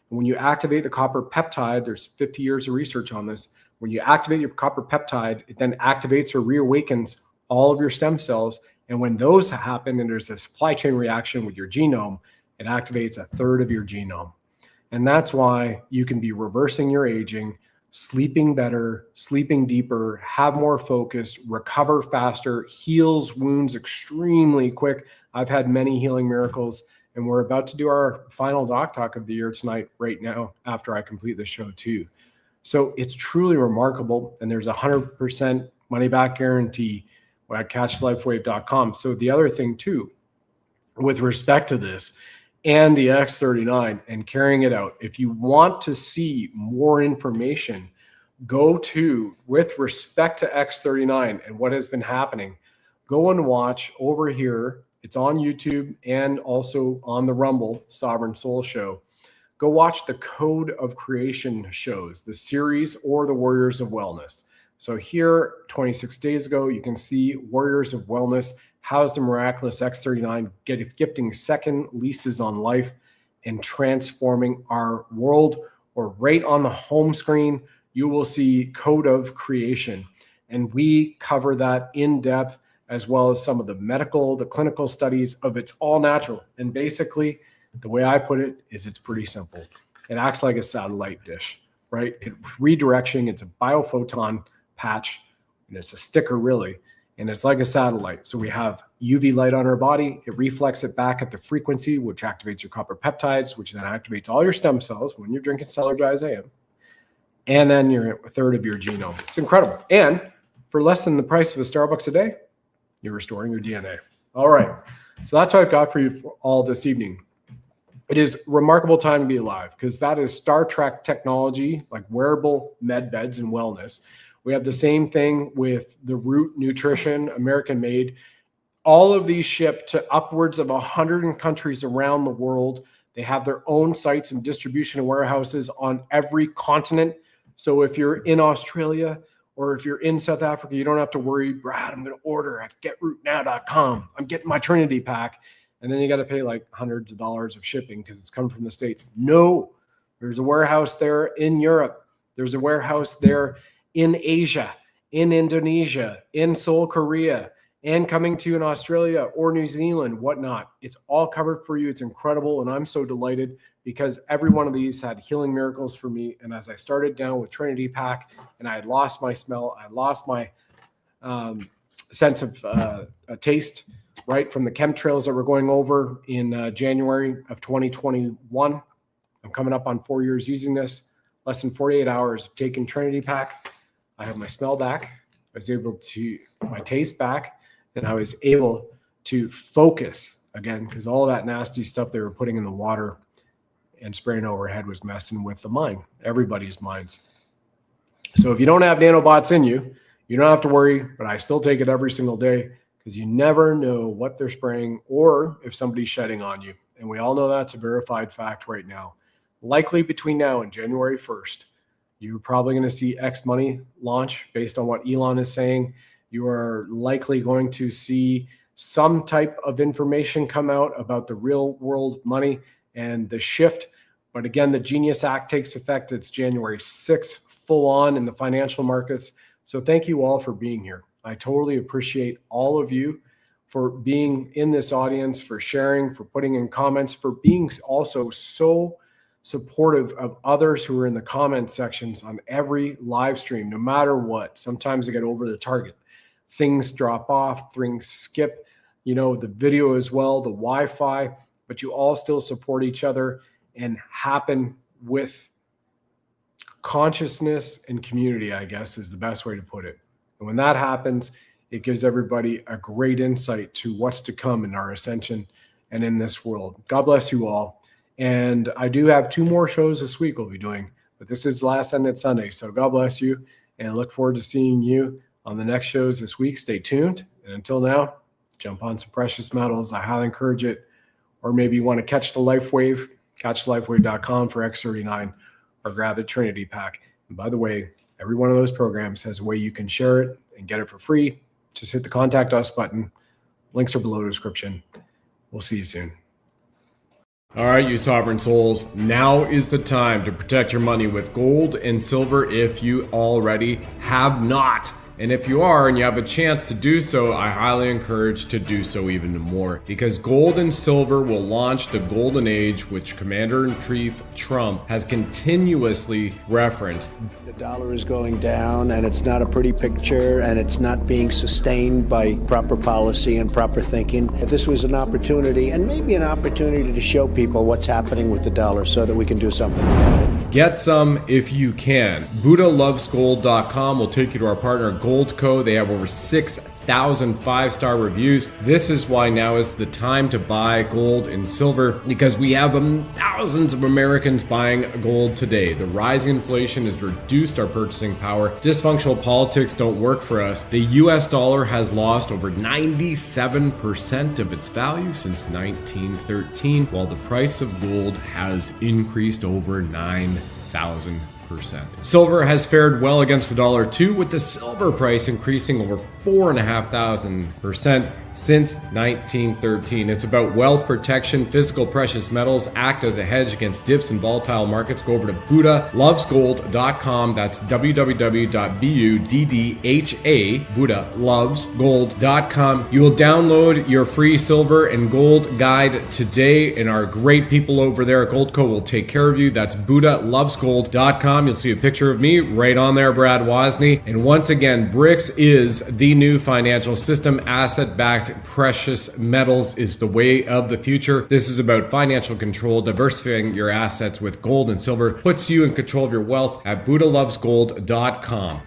And when you activate the copper peptide, there's 50 years of research on this. When you activate your copper peptide, it then activates or reawakens all of your stem cells. And when those happen and there's a supply chain reaction with your genome, it activates a third of your genome. And that's why you can be reversing your aging, sleeping better, sleeping deeper, have more focus, recover faster, heals wounds extremely quick. I've had many healing miracles, and we're about to do our final doc talk of the year tonight, right now, after I complete the show too. So it's truly remarkable, and there's 100% money back guarantee at catchlifewave.com. So the other thing too, with respect to this and the X39 and carrying it out, if you want to see more information, go to, with respect to X39 and what has been happening, go and watch over here. It's on YouTube and also on the Rumble Sovereign Soul Show. Go watch the Code of Creation shows, the series or the Warriors of Wellness. So here, 26 days ago, you can see Warriors of Wellness. How's the miraculous X39 gifting second leases on life and transforming our world? Or right on the home screen, you will see Code of Creation. And we cover that in depth, as well as some of the medical, the clinical studies of it's all natural. And basically, the way I put it is it's pretty simple. It acts like a satellite dish, right? It's redirection. It's a biophoton patch, and it's a sticker really. And it's like a satellite. So we have UV light on our body. It reflects it back at the frequency, which activates your copper peptides, which then activates all your stem cells when you're drinking Cellergize AM. And then you're a third of your genome. It's incredible. And for less than the price of a Starbucks a day, you're restoring your DNA. All right. So that's what I've got for you for all this evening. It is a remarkable time to be alive because that is Star Trek technology, like wearable med beds and wellness. We have the same thing with the Root Nutrition, American made. All of these ship to upwards of 100 countries around the world. They have their own sites and distribution warehouses on every continent. So if you're in Australia or if you're in South Africa, you don't have to worry, Brad, I'm going to order at getrootnow.com. I'm getting my Trinity pack. And then you got to pay like hundreds of dollars of shipping because it's come from the States. No, there's a warehouse there in Europe. There's a warehouse there in Asia, in Indonesia, in Seoul, Korea, and coming to you in Australia or New Zealand, whatnot. It's all covered for you. It's incredible. And I'm so delighted because every one of these had healing miracles for me. And as I started down with Trinity Pack and I had lost my smell, I lost my sense of taste, right, from the chemtrails that we're going over in January of 2021. I'm coming up on 4 years using this, less than 48 hours of taking Trinity Pack. I have my smell back. I was able to, my taste back, and I was able to focus again because all that nasty stuff they were putting in the water and spraying overhead was messing with the mind, everybody's minds. So if you don't have nanobots in you, you don't have to worry, but I still take it every single day because you never know what they're spraying or if somebody's shedding on you. And we all know that's a verified fact right now. Likely between now and January 1st, you're probably going to see X money launch based on what Elon is saying. You are likely going to see some type of information come out about the real world money and the shift. But again, the Genius Act takes effect. It's January 6th, full on in the financial markets. So thank you all for being here. I totally appreciate all of you for being in this audience, for sharing, for putting in comments, for being also so supportive of others who are in the comment sections on every live stream, no matter what. Sometimes I get over the target. Things drop off, things skip, the video as well, the Wi-Fi, but you all still support each other and happen with consciousness and community, I guess, is the best way to put it. And when that happens, it gives everybody a great insight to what's to come in our ascension and in this world. God bless you all. And I do have 2 more shows this week we'll be doing, but this is Last Ended Sunday. So God bless you, and I look forward to seeing you on the next shows this week. Stay tuned. And until now, jump on some precious metals. I highly encourage it. Or maybe you want to catch the Life Wave, catchlifewave.com for X39, or grab the Trinity Pack. And by the way, every one of those programs has a way you can share it and get it for free. Just hit the Contact Us button. Links are below the description. We'll see you soon. All right, you sovereign souls, now is the time to protect your money with gold and silver if you already have not. And if you are and you have a chance to do so, I highly encourage to do so even more, because gold and silver will launch the golden age, which Commander-in-Chief Trump has continuously referenced. The dollar is going down, and it's not a pretty picture, and it's not being sustained by proper policy and proper thinking. This was an opportunity, and maybe an opportunity to show people what's happening with the dollar so that we can do something about it. Get some if you can. BuddhaLovesGold.com will take you to our partner Gold Co. They have over 6,000 5-star reviews. This is why now is the time to buy gold and silver, because we have thousands of Americans buying gold today. The rising inflation has reduced our purchasing power. Dysfunctional politics don't work for us. The US dollar has lost over 97% of its value since 1913, while the price of gold has increased over 9,000%. Silver has fared well against the dollar too, with the silver price increasing over 4,500% since 1913. It's about wealth protection. Physical precious metals act as a hedge against dips in volatile markets. Go over to BuddhaLovesGold.com. That's www.BUDDHA, BuddhaLovesGold.com. You will download your free silver and gold guide today, and our great people over there at Gold Co will take care of you. That's BuddhaLovesGold.com. You'll see a picture of me right on there, Brad Wozni. And once again, BRICS is the new financial system. Asset-backed precious metals is the way of the future. This is about financial control. Diversifying your assets with gold and silver puts you in control of your wealth at BuddhaLovesGold.com.